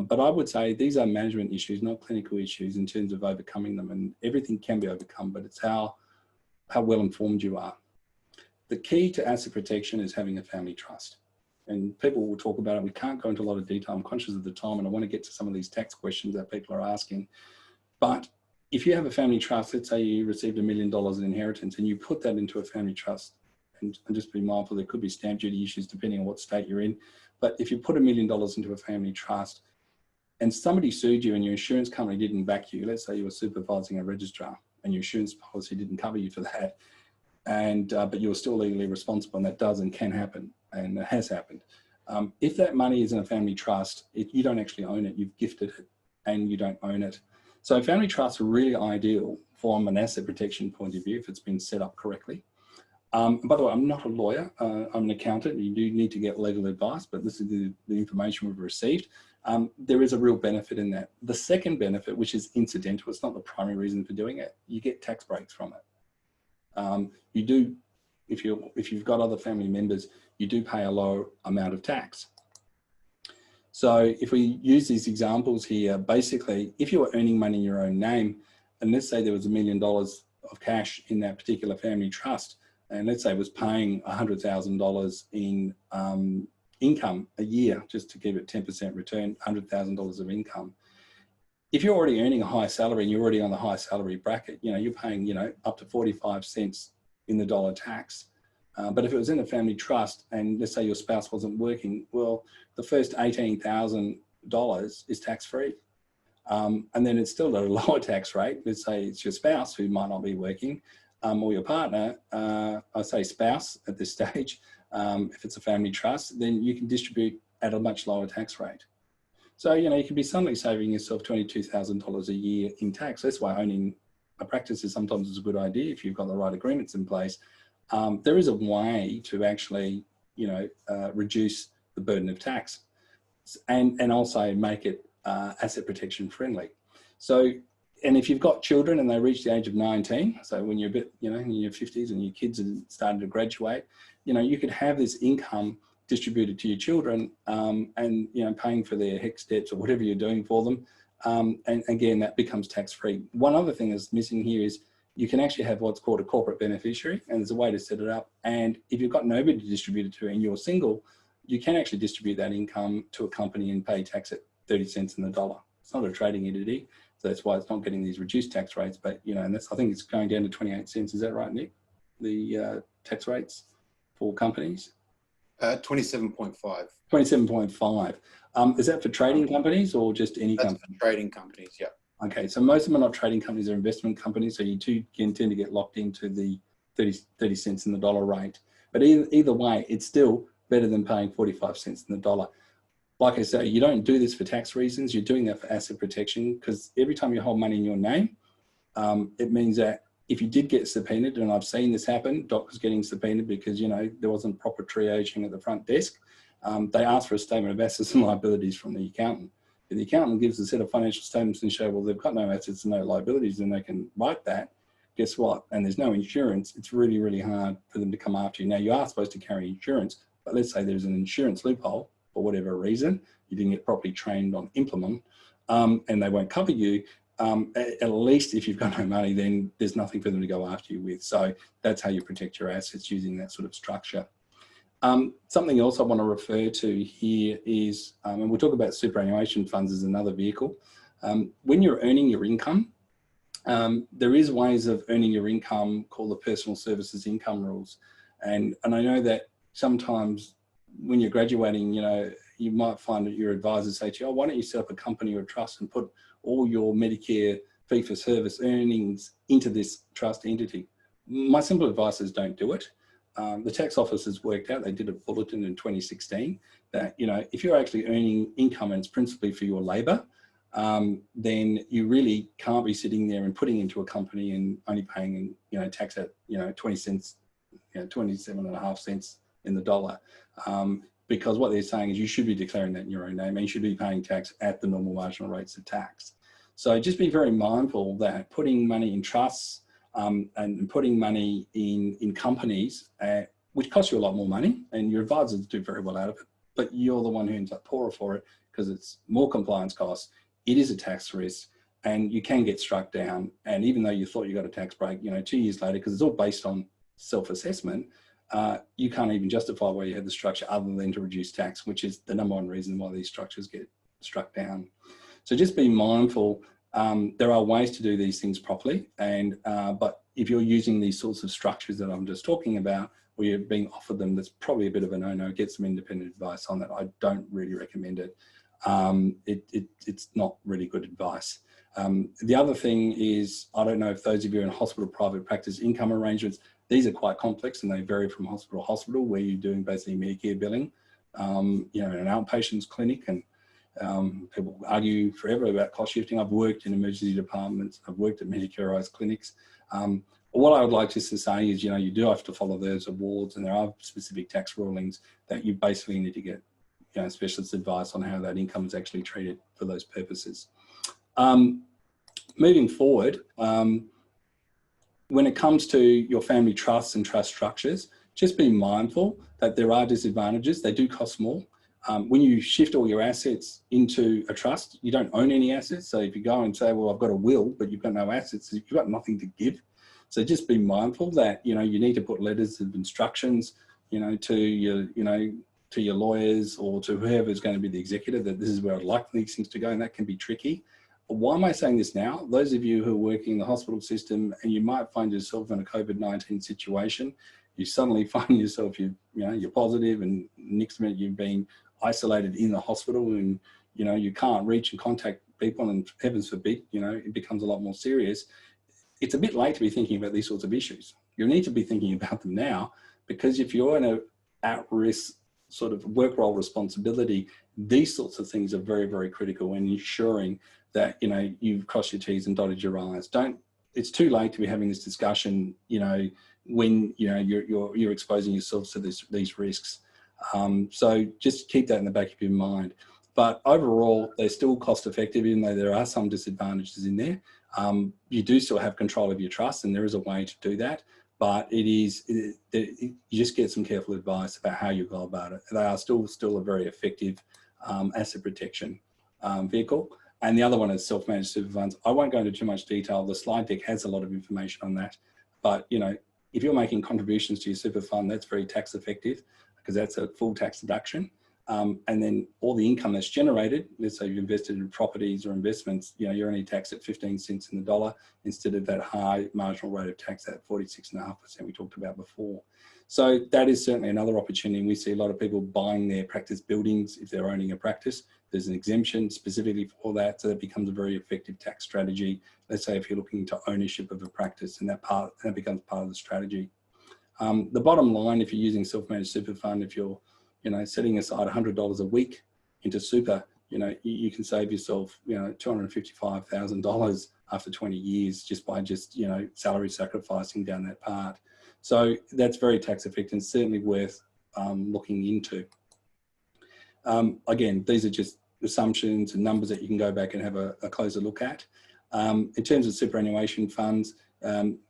But I would say these are management issues, not clinical issues in terms of overcoming them, and everything can be overcome, but it's how well informed you are. The key to asset protection is having a family trust. And people will talk about it. We can't go into a lot of detail. I'm conscious of the time, and I want to get to some of these tax questions that people are asking. But if you have a family trust, let's say you received $1 million in inheritance and you put that into a family trust, and just be mindful, there could be stamp duty issues depending on what state you're in. But if you put $1 million into a family trust and somebody sued you and your insurance company didn't back you, let's say you were supervising a registrar and your insurance policy didn't cover you for that, and but you were still legally responsible, and that does and can happen, and it has happened. If that money is in a family trust, you don't actually own it, you've gifted it and you don't own it. So family trusts are really ideal from an asset protection point of view if it's been set up correctly. By the way, I'm not a lawyer, I'm an accountant. You do need to get legal advice, but this is the information we've received. there is a real benefit in that. The second benefit, which is incidental, it's not the primary reason for doing it, you get tax breaks from it. You do, if you've got other family members, you do pay a lower amount of tax. So if we use these examples here, basically, if you were earning money in your own name, and let's say there was $1 million of cash in that particular family trust, and let's say it was paying $100,000 in income a year, just to give it 10% return, $100,000 of income. If you're already earning a high salary and you're already on the high salary bracket, you're paying, up to 45 cents in the dollar tax. But if it was in a family trust and let's say your spouse wasn't working, well, the first $18,000 is tax-free. And then it's still at a lower tax rate. Let's say it's your spouse who might not be working, or your partner, I say spouse at this stage. If it's a family trust, then you can distribute at a much lower tax rate. So, you can be suddenly saving yourself $22,000 a year in tax. That's why owning a practice is sometimes a good idea if you've got the right agreements in place. There is a way to actually, reduce the burden of tax and also make it asset protection friendly. So, and if you've got children and they reach the age of 19, so when you're a bit, in your 50s and your kids are starting to graduate, you could have this income distributed to your children and, paying for their HECS debts or whatever you're doing for them. And again, that becomes tax-free. One other thing that's missing here is you can actually have what's called a corporate beneficiary, and there's a way to set it up. And if you've got nobody to distribute it to and you're single, you can actually distribute that income to a company and pay tax at 30 cents in the dollar. It's not a trading entity, so that's why it's not getting these reduced tax rates. But, and that's, I think it's going down to 28 cents. Is that right, Nick? The tax rates for companies? 27.5. 27.5. Is that for trading companies or just any company? That's for trading companies, yeah. Okay, so most of them are not trading companies, they're investment companies, so you do tend to get locked into the 30 cents in the dollar rate. But either way, it's still better than paying 45 cents in the dollar. Like I say, you don't do this for tax reasons, you're doing that for asset protection, because every time you hold money in your name, it means that if you did get subpoenaed, and I've seen this happen, doctors getting subpoenaed because, there wasn't proper triaging at the front desk, they ask for a statement of assets and liabilities from the accountant. If the accountant gives a set of financial statements and show, well, they've got no assets and no liabilities, and they can write that, guess what? And there's no insurance, it's really, really hard for them to come after you. Now, you are supposed to carry insurance, but let's say there's an insurance loophole for whatever reason, you didn't get properly trained on implement, and they won't cover you, at least if you've got no money, then there's nothing for them to go after you with. So that's how you protect your assets, using that sort of structure. Something else I want to refer to here is, and we'll talk about superannuation funds as another vehicle. When you're earning your income, there is ways of earning your income called the personal services income rules. And I know that sometimes when you're graduating, you might find that your advisors say to you, oh, why don't you set up a company or a trust and put all your Medicare fee-for-service earnings into this trust entity. My simple advice is don't do it. The tax office has worked out, they did a bulletin in 2016 that, if you're actually earning income and it's principally for your labor, then you really can't be sitting there and putting into a company and only paying, tax at, 20 cents, 27.5 cents in the dollar. Because what they're saying is you should be declaring that in your own name and you should be paying tax at the normal marginal rates of tax. So just be very mindful that putting money in trusts and putting money in companies, which costs you a lot more money, and your advisors do very well out of it, but you're the one who ends up poorer for it because it's more compliance costs, it is a tax risk, and you can get struck down. And even though you thought you got a tax break, 2 years later, because it's all based on self-assessment, you can't even justify why you had the structure other than to reduce tax, which is the #1 reason why these structures get struck down. So just be mindful. There are ways to do these things properly, and but if you're using these sorts of structures that I'm just talking about, where you're being offered them, that's probably a bit of a no-no. Get some independent advice on that. I don't really recommend it. It's not really good advice. The other thing is, I don't know if those of you in hospital private practice income arrangements, these are quite complex and they vary from hospital to hospital, where you're doing basically Medicare billing, in an outpatients clinic, and people argue forever about cost shifting. I've worked in emergency departments, I've worked at Medicareized clinics. What I would like just to say is, you do have to follow those awards, and there are specific tax rulings that you basically need to get specialist advice on how that income is actually treated for those purposes. Moving forward, when it comes to your family trusts and trust structures, just be mindful that there are disadvantages. They do cost more. When you shift all your assets into a trust, you don't own any assets. So if you go and say, well, I've got a will, but you've got no assets, you've got nothing to give. So just be mindful that, you need to put letters of instructions, to your lawyers or to whoever's going to be the executor, that this is where I'd like these things to go. And that can be tricky. But why am I saying this now? Those of you who are working in the hospital system and you might find yourself in a COVID-19 situation, you suddenly find yourself, you're positive, and next minute you've been isolated in the hospital, and you can't reach and contact people, and heavens forbid, it becomes a lot more serious. It's a bit late to be thinking about these sorts of issues. You need to be thinking about them now, because if you're in a at-risk sort of work role responsibility, these sorts of things are very, very critical in ensuring that you've crossed your T's and dotted your I's. It's too late to be having this discussion when you're exposing yourselves to these risks. So just keep that in the back of your mind. But overall, they're still cost effective, even though there are some disadvantages in there. You do still have control of your trust, and there is a way to do that. But you just get some careful advice about how you go about it. They are still a very effective asset protection vehicle. And the other one is self-managed super funds. I won't go into too much detail. The slide deck has a lot of information on that. But if you're making contributions to your super fund, that's very tax effective, because that's a full tax deduction. And then all the income that's generated, let's say you've invested in properties or investments, you're only taxed at 15 cents in the dollar instead of that high marginal rate of tax at 46.5% we talked about before. So that is certainly another opportunity. We see a lot of people buying their practice buildings if they're owning a practice. There's an exemption specifically for that, so that becomes a very effective tax strategy. Let's say if you're looking to ownership of a practice, and that becomes part of the strategy. The bottom line, if you're using self-managed super fund, if you're setting aside $100 a week into super, you can save yourself, $255,000 after 20 years just by salary sacrificing down that part. So that's very tax effective and certainly worth looking into. Again, these are just assumptions and numbers that you can go back and have a closer look at. In terms of superannuation funds,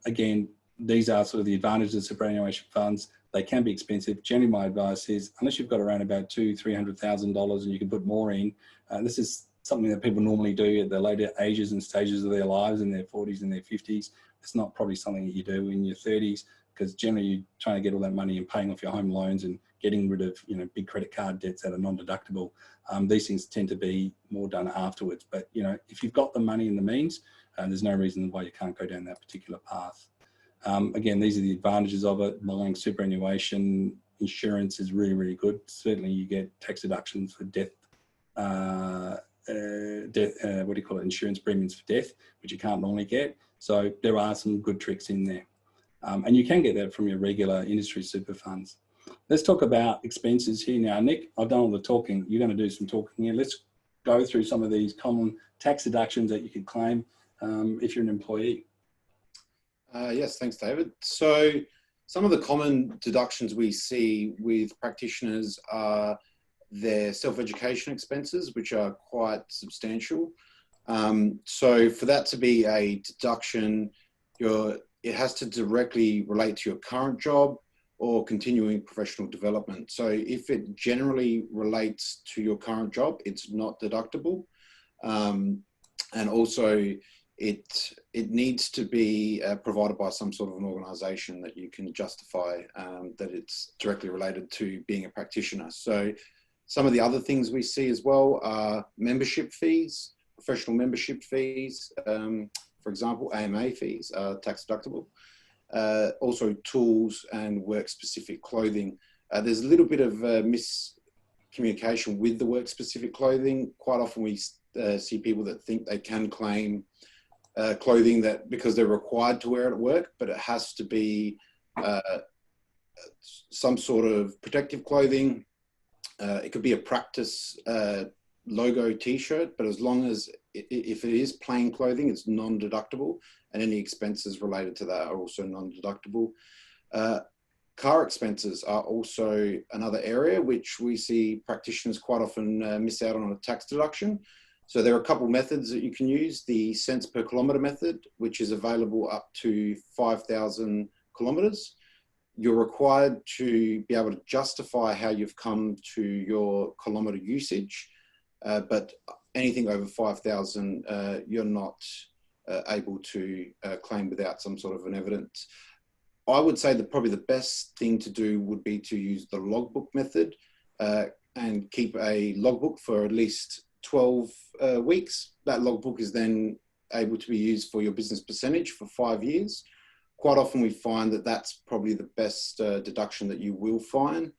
again, these are sort of the advantages of superannuation funds. They can be expensive. Generally, my advice is, unless you've got around about $200,000-300,000 and you can put more in, this is something that people normally do at the later ages and stages of their lives, in their 40s and their 50s. It's not probably something that you do in your 30s, because generally you're trying to get all that money and paying off your home loans and getting rid of big credit card debts that are non-deductible. These things tend to be more done afterwards. But if you've got the money and the means, there's no reason why you can't go down that particular path. Again, these are the advantages of it. Buying superannuation insurance is really, really good. Certainly you get tax deductions for death, insurance premiums for death, which you can't normally get. So there are some good tricks in there. And you can get that from your regular industry super funds. Let's talk about expenses here now. Nick, I've done all the talking. You're going to do some talking here. Let's go through some of these common tax deductions that you can claim if you're an employee. Yes, thanks, David. So some of the common deductions we see with practitioners are their self-education expenses, which are quite substantial. So for that to be a deduction, it has to directly relate to your current job or continuing professional development. So if it generally relates to your current job, it's not deductible. And also it needs to be provided by some sort of an organisation that you can justify that it's directly related to being a practitioner. So some of the other things we see as well are membership fees, professional membership fees, for example, AMA fees are tax deductible. Also tools and work-specific clothing. There's a little bit of miscommunication with the work-specific clothing. Quite often we see people that think they can claim clothing that because they're required to wear it at work, but it has to be some sort of protective clothing. It could be a practice logo t-shirt, but as long as if it is plain clothing, it's non-deductible, and any expenses related to that are also non-deductible. Car expenses are also another area which we see practitioners quite often miss out on a tax deduction. So there are a couple methods that you can use. The cents per kilometre method, which is available up to 5,000 kilometres. You're required to be able to justify how you've come to your kilometre usage, but anything over 5,000, you're not able to claim without some sort of an evidence. I would say that probably the best thing to do would be to use the logbook method and keep a logbook for at least 12 weeks. That logbook is then able to be used for your business percentage for 5 years. Quite often we find that that's probably the best deduction that you will find.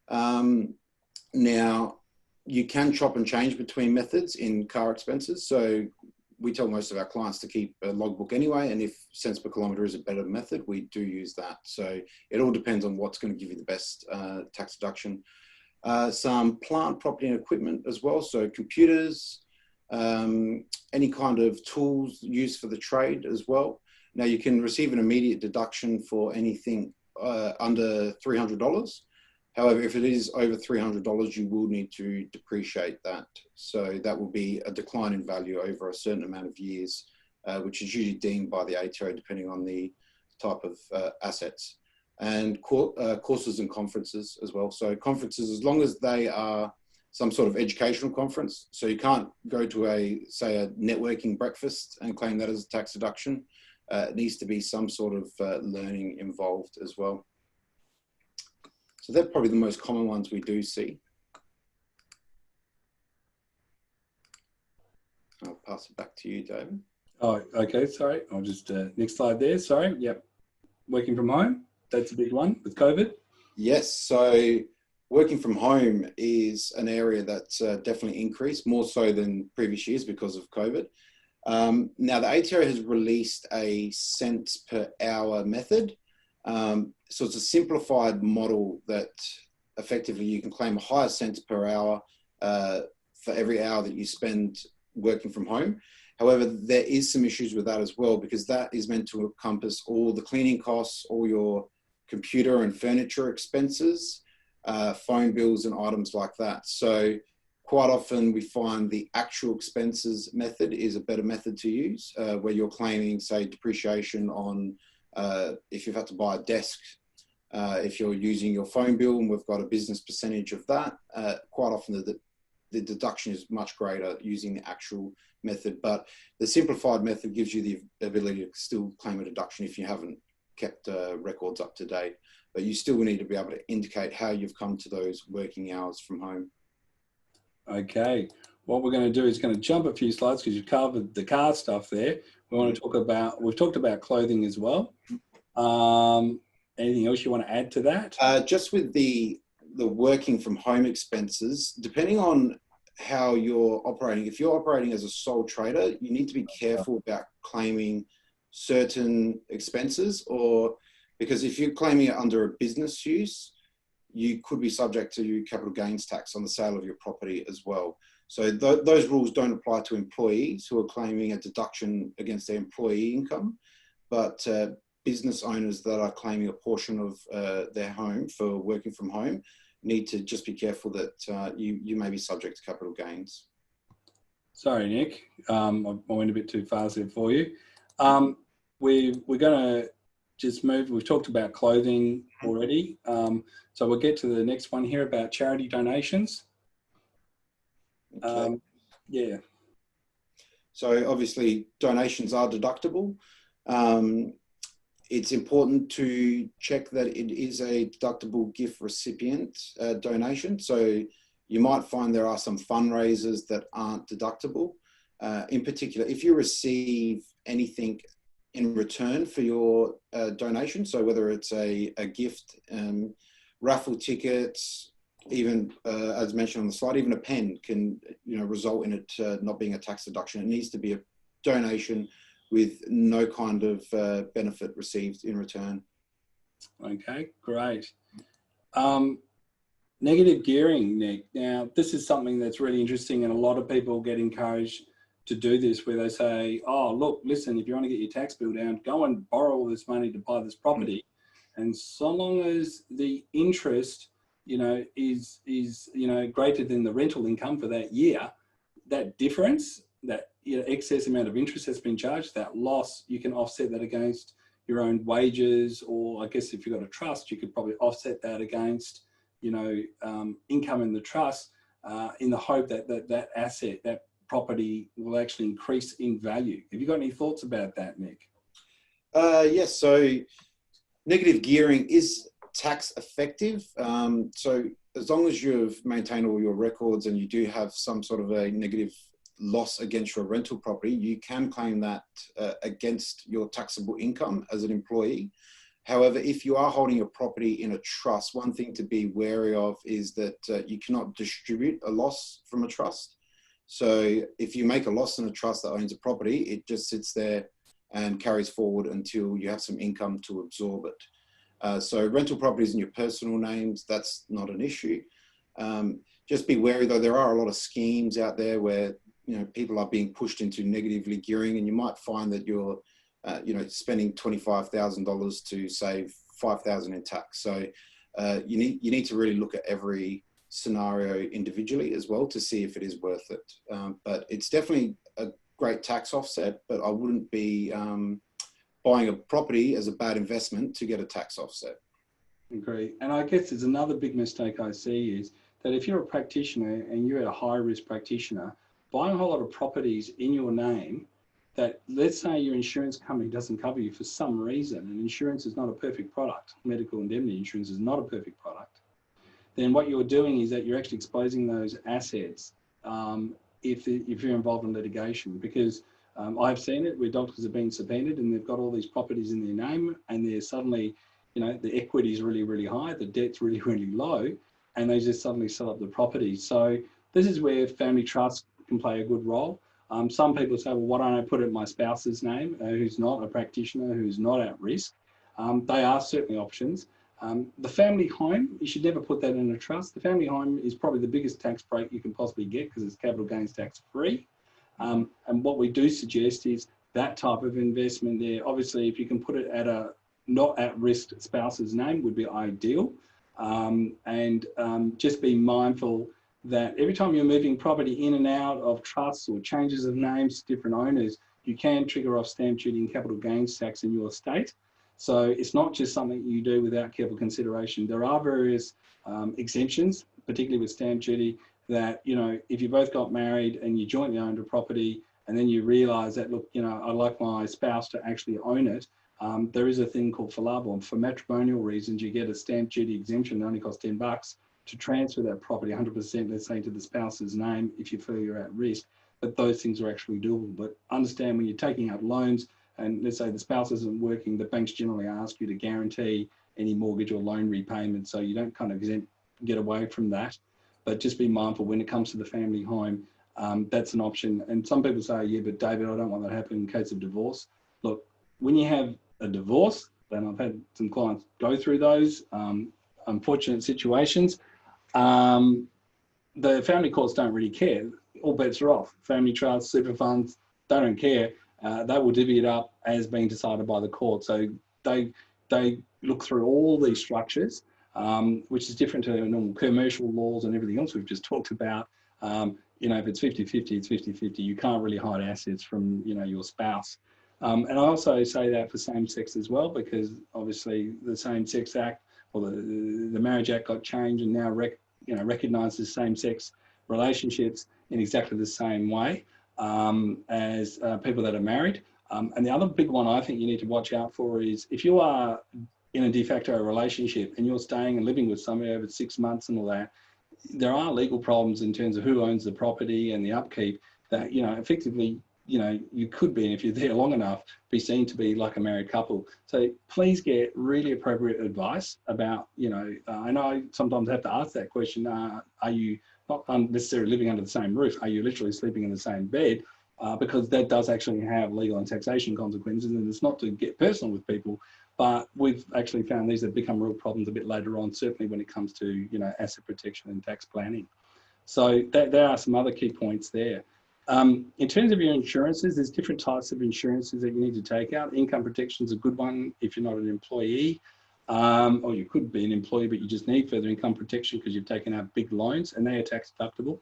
Now, you can chop and change between methods in car expenses. So we tell most of our clients to keep a logbook anyway, and if cents per kilometre is a better method, we do use that. So it all depends on what's going to give you the best tax deduction. Some plant, property and equipment as well. So computers, any kind of tools used for the trade as well. Now you can receive an immediate deduction for anything under $300. However, if it is over $300, you will need to depreciate that. So that will be a decline in value over a certain amount of years, which is usually deemed by the ATO depending on the type of assets. And courses and conferences as well. So conferences, as long as they are some sort of educational conference, so you can't go to say a networking breakfast and claim that as a tax deduction. It needs to be some sort of learning involved as well. So they're probably the most common ones we do see. I'll pass it back to you, David. Oh, okay, sorry. I'll just, next slide there, sorry. Yep. Working from home, that's a big one with COVID. Yes, so working from home is an area that's definitely increased, more so than previous years because of COVID. Now the ATO has released a cents per hour method. So it's a simplified model that effectively you can claim a higher cents per hour for every hour that you spend working from home. However, there is some issues with that as well, because that is meant to encompass all the cleaning costs, all your computer and furniture expenses, phone bills and items like that. So quite often we find the actual expenses method is a better method to use, where you're claiming, say, depreciation on if you've had to buy a desk, if you're using your phone bill and we've got a business percentage of that, quite often the deduction is much greater using the actual method. But the simplified method gives you the ability to still claim a deduction if you haven't kept records up to date. But you still need to be able to indicate how you've come to those working hours from home. Okay, what we're going to do is going to jump a few slides because you covered the car stuff there. We want to talk about, we've talked about clothing as well. Anything else you want to add to that? Just with the working from home expenses, depending on how you're operating, if you're operating as a sole trader, you need to be careful about claiming certain expenses, or because if you're claiming it under a business use, you could be subject to capital gains tax on the sale of your property as well. So those rules don't apply to employees who are claiming a deduction against their employee income, but business owners that are claiming a portion of their home for working from home need to just be careful that you may be subject to capital gains. Sorry, Nick, I went a bit too fast there for you. We're going to just move. We've talked about clothing already. So we'll get to the next one here about charity donations. Okay. Yeah. So obviously donations are deductible. It's important to check that it is a deductible gift recipient donation. So you might find there are some fundraisers that aren't deductible. In particular, if you receive anything in return for your donation, so whether it's a gift, raffle tickets, even as mentioned on the slide, even a pen can result in it not being a tax deduction. It needs to be a donation with no kind of benefit received in return. Okay, great. Negative gearing, Nick. Now, this is something that's really interesting, and a lot of people get encouraged to do this, where they say, oh, look, listen, if you want to get your tax bill down, go and borrow all this money to buy this property. And so long as the interest, is greater than the rental income for that year, that difference, that excess amount of interest that's been charged, that loss, you can offset that against your own wages, or I guess if you've got a trust, you could probably offset that against, income in the trust, in the hope that that asset, that property will actually increase in value. Have you got any thoughts about that, Nick? Yes, so negative gearing is tax effective. So as long as you've maintained all your records and you do have some sort of a negative loss against your rental property, you can claim that against your taxable income as an employee. However, if you are holding your property in a trust, one thing to be wary of is that you cannot distribute a loss from a trust. So if you make a loss in a trust that owns a property, it just sits there and carries forward until you have some income to absorb it. So rental properties in your personal names, that's not an issue. Just be wary though, there are a lot of schemes out there where people are being pushed into negatively gearing, and you might find that you're spending $25,000 to save $5,000 in tax. So you need to really look at every scenario individually as well to see if it is worth it. But it's definitely a great tax offset, but I wouldn't be buying a property as a bad investment to get a tax offset. Agree. And I guess there's another big mistake I see is that if you're a practitioner and you're a high risk practitioner, buying a whole lot of properties in your name that, let's say your insurance company doesn't cover you for some reason, and insurance is not a perfect product, medical indemnity insurance is not a perfect product, then what you're doing is that you're actually exposing those assets if you're involved in litigation. Because I've seen it where doctors have been subpoenaed and they've got all these properties in their name, and they're suddenly, the equity is really, really high, the debt's really, really low, and they just suddenly sell up the property. So this is where family trust can play a good role. Some people say, well, why don't I put it in my spouse's name, who's not a practitioner, who's not at risk? They are certainly options. The family home, you should never put that in a trust. The family home is probably the biggest tax break you can possibly get because it's capital gains tax free. And what we do suggest is that type of investment there. Obviously, if you can put it at a not at risk spouse's name would be ideal. Just be mindful that every time you're moving property in and out of trusts or changes of names to different owners, you can trigger off stamp duty and capital gains tax in your estate. So it's not just something you do without careful consideration. There are various exemptions, particularly with stamp duty, that, if you both got married and you jointly owned a property and then you realise that, look, I'd like my spouse to actually own it, there is a thing called falabo. For matrimonial reasons, you get a stamp duty exemption that only costs $10 to transfer that property 100%, let's say, to the spouse's name if you feel you're at risk. But those things are actually doable. But understand, when you're taking out loans and let's say the spouse isn't working, the banks generally ask you to guarantee any mortgage or loan repayment, so you don't kind of get away from that. But just be mindful when it comes to the family home, that's an option. And some people say, yeah, but David, I don't want that to happen in case of divorce. Look, when you have a divorce, and I've had some clients go through those unfortunate situations, the family courts don't really care. All bets are off. Family trusts, super funds, they don't care. They will divvy it up as being decided by the court. So they look through all these structures, which is different to normal commercial laws and everything else we've just talked about. If it's 50-50, it's 50-50. You can't really hide assets from, your spouse. And I also say that for same-sex as well, because obviously the Same-Sex Act or the Marriage Act got changed and now recognises same-sex relationships in exactly the same way as people that are married. And the other big one I think you need to watch out for is if you are in a de facto relationship and you're staying and living with somebody over 6 months and all that, there are legal problems in terms of who owns the property and the upkeep that, effectively, you could be, and if you're there long enough, be seen to be like a married couple. So please get really appropriate advice about, I know I sometimes have to ask that question, are you not necessarily living under the same roof? Are you literally sleeping in the same bed? Because that does actually have legal and taxation consequences, and it's not to get personal with people, but we've actually found these have become real problems a bit later on, certainly when it comes to, asset protection and tax planning. So there are some other key points there. In terms of your insurances, there's different types of insurances that you need to take out. Income protection is a good one if you're not an employee. or you could be an employee, but you just need further income protection because you've taken out big loans and they are tax deductible.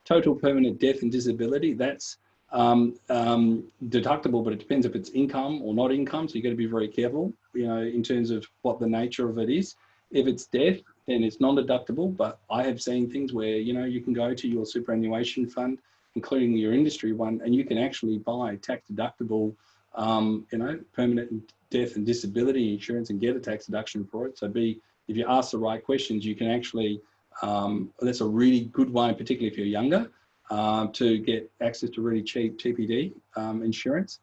Total permanent death and disability, that's deductible, but it depends if it's income or not income. So you've got to be very careful, in terms of what the nature of it is. If it's death, then it's non-deductible, but I have seen things where, you can go to your superannuation fund, including your industry one, and you can actually buy tax deductible, permanent death and disability insurance and get a tax deduction for it. So if you ask the right questions, you can actually, that's a really good way, particularly if you're younger, to get access to really cheap TPD insurance.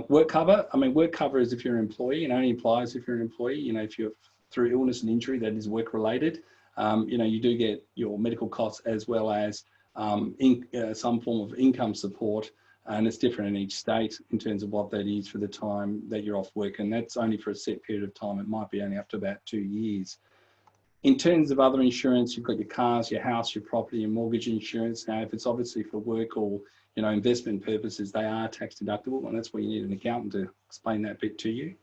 Work cover, work cover is if you're an employee, and only applies if you're an employee. If you're through illness and injury that is work related, you do get your medical costs as well as some form of income support, and it's different in each state in terms of what that is for the time that you're off work, and that's only for a set period of time. It might be only up to about 2 years. In terms of other insurance, you've got your cars, your house, your property, and mortgage insurance. Now, if it's obviously for work or investment purposes, they are tax deductible, and that's where you need an accountant to explain that bit to you.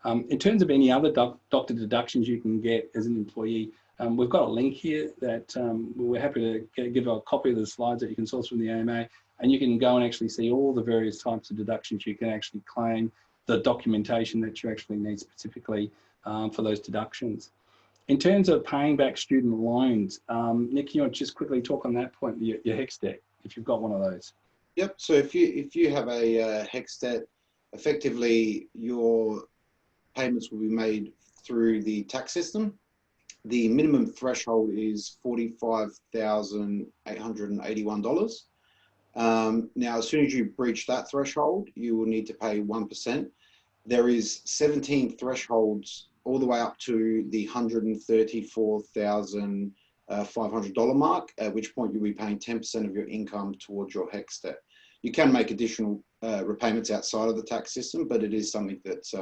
In terms of any other doctor deductions you can get as an employee, we've got a link here that we're happy to give a copy of the slides that you can source from the AMA, and you can go and actually see all the various types of deductions you can actually claim, the documentation that you actually need specifically for those deductions. In terms of paying back student loans, Nick, you want to just quickly talk on that point, your HECS debt, if you've got one of those? Yep. So if you have a HECS debt, effectively your payments will be made through the tax system. The minimum threshold is $45,881. Now, as soon as you breach that threshold, you will need to pay 1%. There is 17 thresholds all the way up to the $134,500 mark, at which point you'll be paying 10% of your income towards your HECS debt. You can make additional repayments outside of the tax system, but it is something that's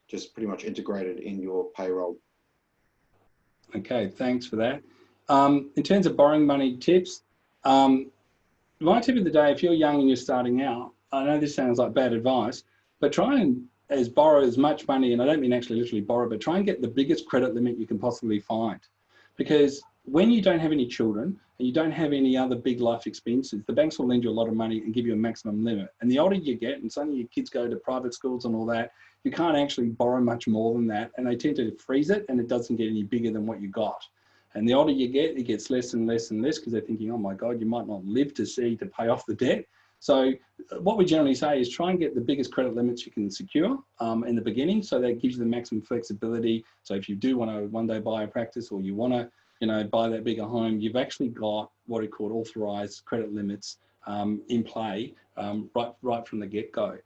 just pretty much integrated in your payroll. Okay, thanks for that. In terms of borrowing money tips, my tip of the day, if you're young and you're starting out, I know this sounds like bad advice, but try and borrow as much money, and I don't mean actually literally borrow, but try and get the biggest credit limit you can possibly find. Because when you don't have any children and you don't have any other big life expenses, the banks will lend you a lot of money and give you a maximum limit. And the older you get, and suddenly your kids go to private schools and all that, you can't actually borrow much more than that, and they tend to freeze it, and it doesn't get any bigger than what you got. And the older you get, it gets less and less and less, because they're thinking, oh my God, you might not live to pay off the debt. So what we generally say is try and get the biggest credit limits you can secure in the beginning, so that gives you the maximum flexibility. So if you do want to one day buy a practice, or you want to buy that bigger home, you've actually got what are called authorized credit limits in play right from the get-go.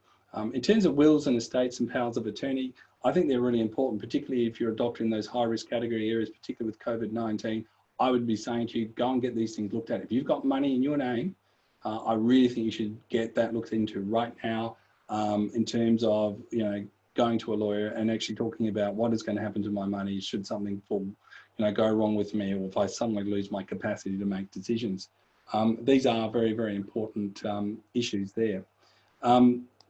In terms of wills and estates and powers of attorney, I think they're really important, particularly if you're a doctor in those high-risk category areas, particularly with COVID-19. I would be saying to you, go and get these things looked at. If you've got money in your name, I really think you should get that looked into right now, in terms of going to a lawyer and actually talking about what is going to happen to my money should something go wrong with me, or if I suddenly lose my capacity to make decisions. These are very, very important issues there.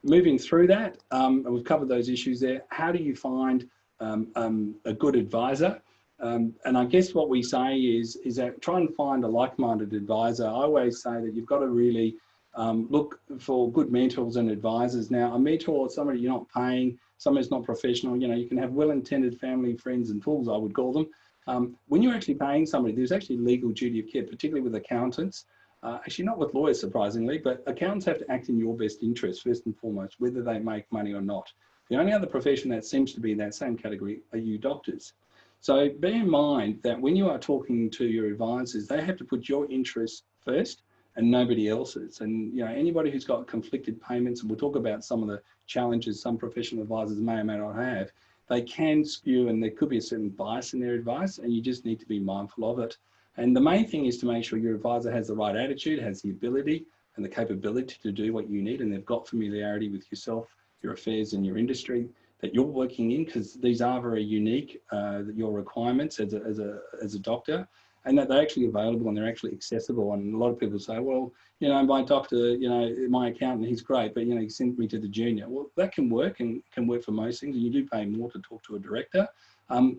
Moving through that, and we've covered those issues there. How do you find a good advisor? And I guess what we say is that try and find a like-minded advisor. I always say that you've got to really look for good mentors and advisors. Now, a mentor is somebody you're not paying, somebody who's not professional. You can have well-intended family, friends, and fools, I would call them. When you're actually paying somebody, there's actually legal duty of care, particularly with accountants. Actually not with lawyers, surprisingly, but accountants have to act in your best interest, first and foremost, whether they make money or not. The only other profession that seems to be in that same category are you doctors. So bear in mind that when you are talking to your advisors, they have to put your interests first and nobody else's. And anybody who's got conflicted payments, and we'll talk about some of the challenges some professional advisors may or may not have, they can skew, and there could be a certain bias in their advice, and you just need to be mindful of it. And the main thing is to make sure your advisor has the right attitude, has the ability and the capability to do what you need, and they've got familiarity with yourself, your affairs and your industry that you're working in, because these are very unique, your requirements as a doctor. and that they're actually available and they're actually accessible. And a lot of people say, well, you know, my doctor, you know, my accountant, he's great, but, you know, he sent me to the junior. Well, that can work and can work for most things. And you do pay more to talk to a director.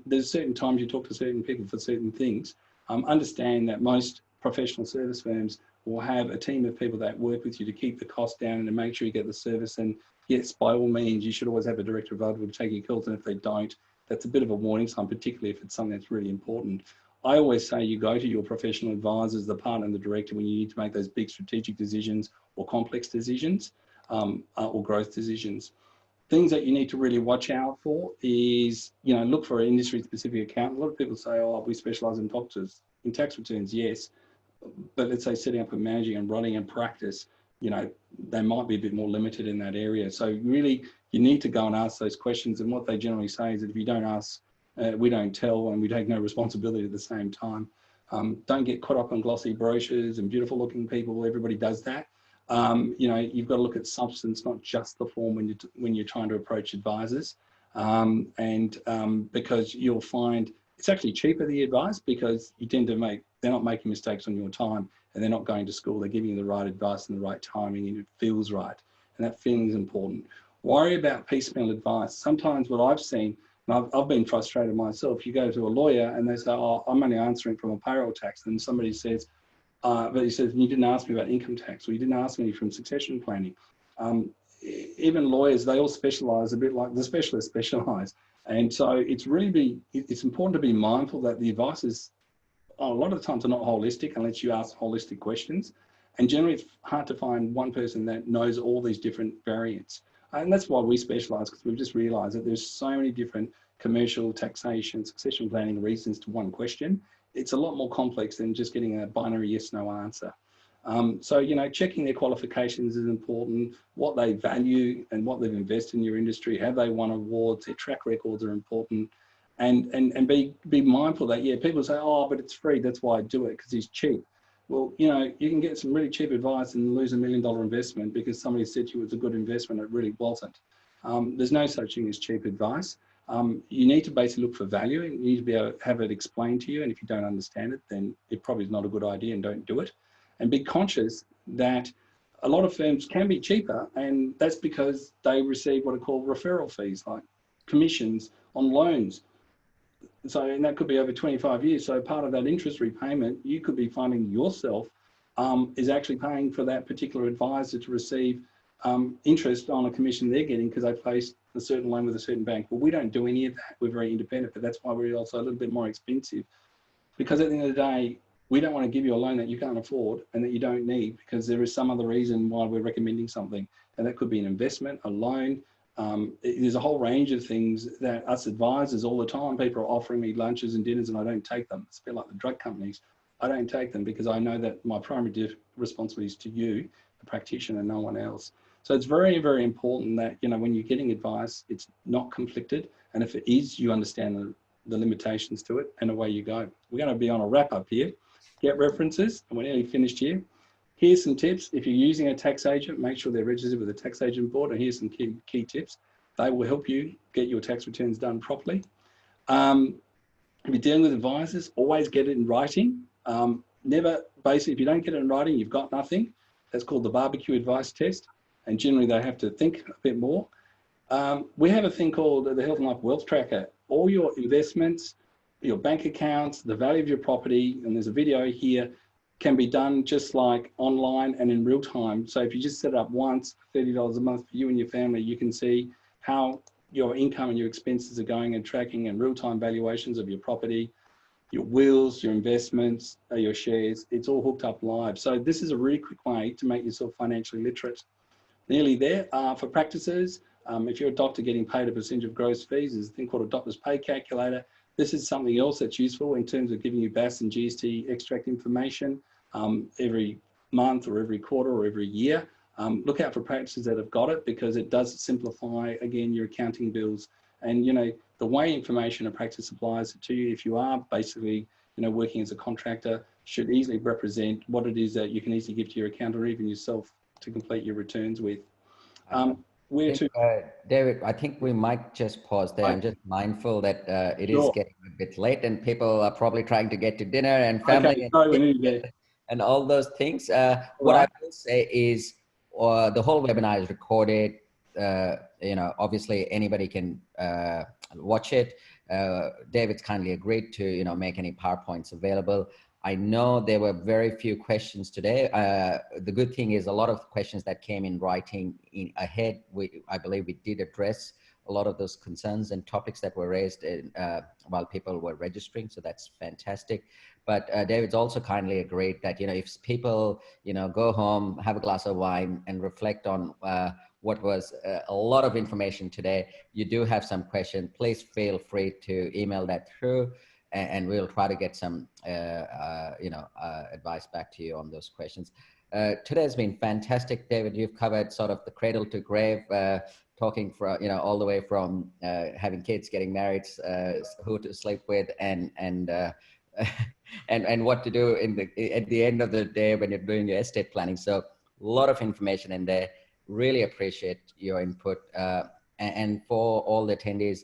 There's certain times you talk to certain people for certain things. Understand that most professional service firms will have a team of people that work with you to keep the cost down and to make sure you get the service. And yes, by all means, you should always have a director available to take your calls. And if they don't, that's a bit of a warning sign, particularly if it's something that's really important. I always say you go to your professional advisors, the partner and the director, when you need to make those big strategic decisions or complex decisions or growth decisions. Things that you need to really watch out for is, you know, look for an industry-specific account. A lot of people say, oh, we specialise in doctors. In tax returns, yes. But let's say setting up and managing and running and practice, you know, they might be a bit more limited in that area. So really, you need to go and ask those questions. And what they generally say is that if you don't ask, we don't tell, and we take no responsibility at the same time. Don't get caught up on glossy brochures and beautiful looking people. Everybody does that. You know, you've got to look at substance, not just the form when you're trying to approach advisors. Because you'll find it's actually cheaper, the advice, because you tend to they're not making mistakes on your time, and they're not going to school. They're giving you the right advice and the right timing, and it feels right. And that feeling is important. Worry about piecemeal advice. Sometimes what I've seen, and I've been frustrated myself, you go to a lawyer and they say, oh, I'm only answering from a payroll tax. And somebody says, but he says, you didn't ask me about income tax, or you didn't ask me from succession planning. Even lawyers, they all specialise a bit like the specialists specialise. And so it's important to be mindful that the advice is, a lot of the times, are not holistic unless you ask holistic questions. And generally, it's hard to find one person that knows all these different variants. And that's why we specialise, because we've just realised that there's so many different commercial, taxation, succession planning reasons to one question. It's a lot more complex than just getting a binary yes/no answer. So, you know, checking their qualifications is important, what they value and what they've invested in your industry, have they won awards, their track records are important. And be mindful that, yeah, people say, oh, but it's free, that's why I do it, because it's cheap. Well, you know, you can get some really cheap advice and lose $1 million investment because somebody said to you it's a good investment. It really wasn't. There's no such thing as cheap advice. You need to basically look for value, and you need to be able to have it explained to you. And if you don't understand it, then it probably is not a good idea, and don't do it. And be conscious that a lot of firms can be cheaper, and that's because they receive what are called referral fees, like commissions on loans. So, and that could be over 25 years. So part of that interest repayment, you could be finding yourself is actually paying for that particular advisor to receive interest on a commission they're getting because they placed a certain loan with a certain bank. Well, we don't do any of that. We're very independent, but that's why we're also a little bit more expensive, because at the end of the day, we don't want to give you a loan that you can't afford and that you don't need, because there is some other reason why we're recommending something. And that could be an investment, a loan. There's a whole range of things that us advisors all the time, people are offering me lunches and dinners and I don't take them. It's a bit like the drug companies. I don't take them because I know that my primary responsibility is to you, the practitioner, and no one else. So it's very, very important that, you know, when you're getting advice, it's not conflicted. And if it is, you understand the limitations to it, and away you go. We're going to be on a wrap up here. Get references, and we're nearly finished here. Here's some tips. If you're using a tax agent, make sure they're registered with a tax agent board. And here's some key tips. They will help you get your tax returns done properly. If you're dealing with advisors, always get it in writing. Basically, if you don't get it in writing, you've got nothing. That's called the barbecue advice test. And generally, they have to think a bit more. We have a thing called the Health and Life Wealth Tracker. All your investments, your bank accounts, the value of your property, and there's a video here, can be done just like online and in real time. So if you just set it up once, $30 a month for you and your family, you can see how your income and your expenses are going and tracking, and real-time valuations of your property, your wills, your investments, your shares. It's all hooked up live. So this is a really quick way to make yourself financially literate. Nearly there. For practices, if you're a doctor getting paid a percentage of gross fees, there's a thing called a doctor's pay calculator. This is something else that's useful in terms of giving you BAS and GST extract information every month or every quarter or every year. Look out for practices that have got it, because it does simplify, again, your accounting bills. And, you know, the way information a practice supplies to you, if you are basically, you know, working as a contractor, should easily represent what it is that you can easily give to your accountant or even yourself to complete your returns with. where to? David, I think we might just pause there. I'm just mindful that it is Sure. getting a bit late and people are probably trying to get to dinner and Okay, family so we need to. and all those things. What Right. I will say is the whole webinar is recorded. Obviously anybody can watch it. David's kindly agreed to, make any PowerPoints available. I know there were very few questions today. The good thing is a lot of questions that came in writing ahead, I believe we did address a lot of those concerns and topics that were raised while people were registering. So that's fantastic. But David's also kindly agreed that, if people, go home, have a glass of wine and reflect on what was a lot of information today, you do have some questions, please feel free to email that through and we'll try to get some, advice back to you on those questions. Today has been fantastic, David. You've covered sort of the cradle to grave, talking from, all the way from having kids, getting married, who to sleep with, and what to do at the end of the day when you're doing your estate planning. So a lot of information in there. Really appreciate your input. And for all the attendees,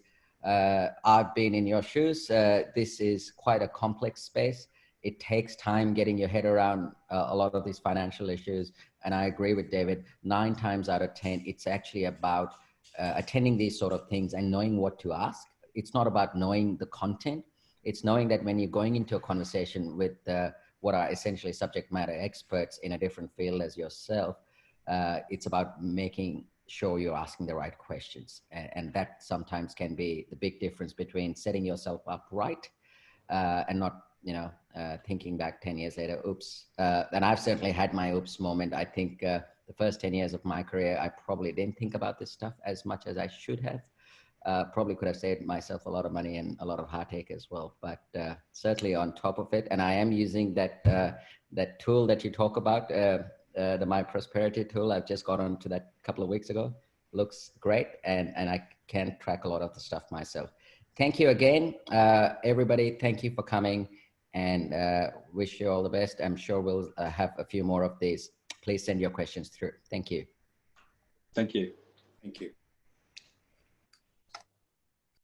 I've been in your shoes. This is quite a complex space. It takes time getting your head around a lot of these financial issues. And I agree with David, 9 times out of 10, it's actually about attending these sort of things and knowing what to ask. It's not about knowing the content. It's knowing that when you're going into a conversation with what are essentially subject matter experts in a different field as yourself, it's about making sure you're asking the right questions. And that sometimes can be the big difference between setting yourself up right and not, thinking back 10 years later, oops. And I've certainly had my oops moment. I think the first 10 years of my career, I probably didn't think about this stuff as much as I should have. Probably could have saved myself a lot of money and a lot of heartache as well, but certainly on top of it. And I am using that tool that you talk about, the My Prosperity tool. I've just got onto that a couple of weeks ago. Looks great. And I can track a lot of the stuff myself. Thank you again, everybody. Thank you for coming and wish you all the best. I'm sure we'll have a few more of these. Please send your questions through. Thank you. Thank you. Thank you.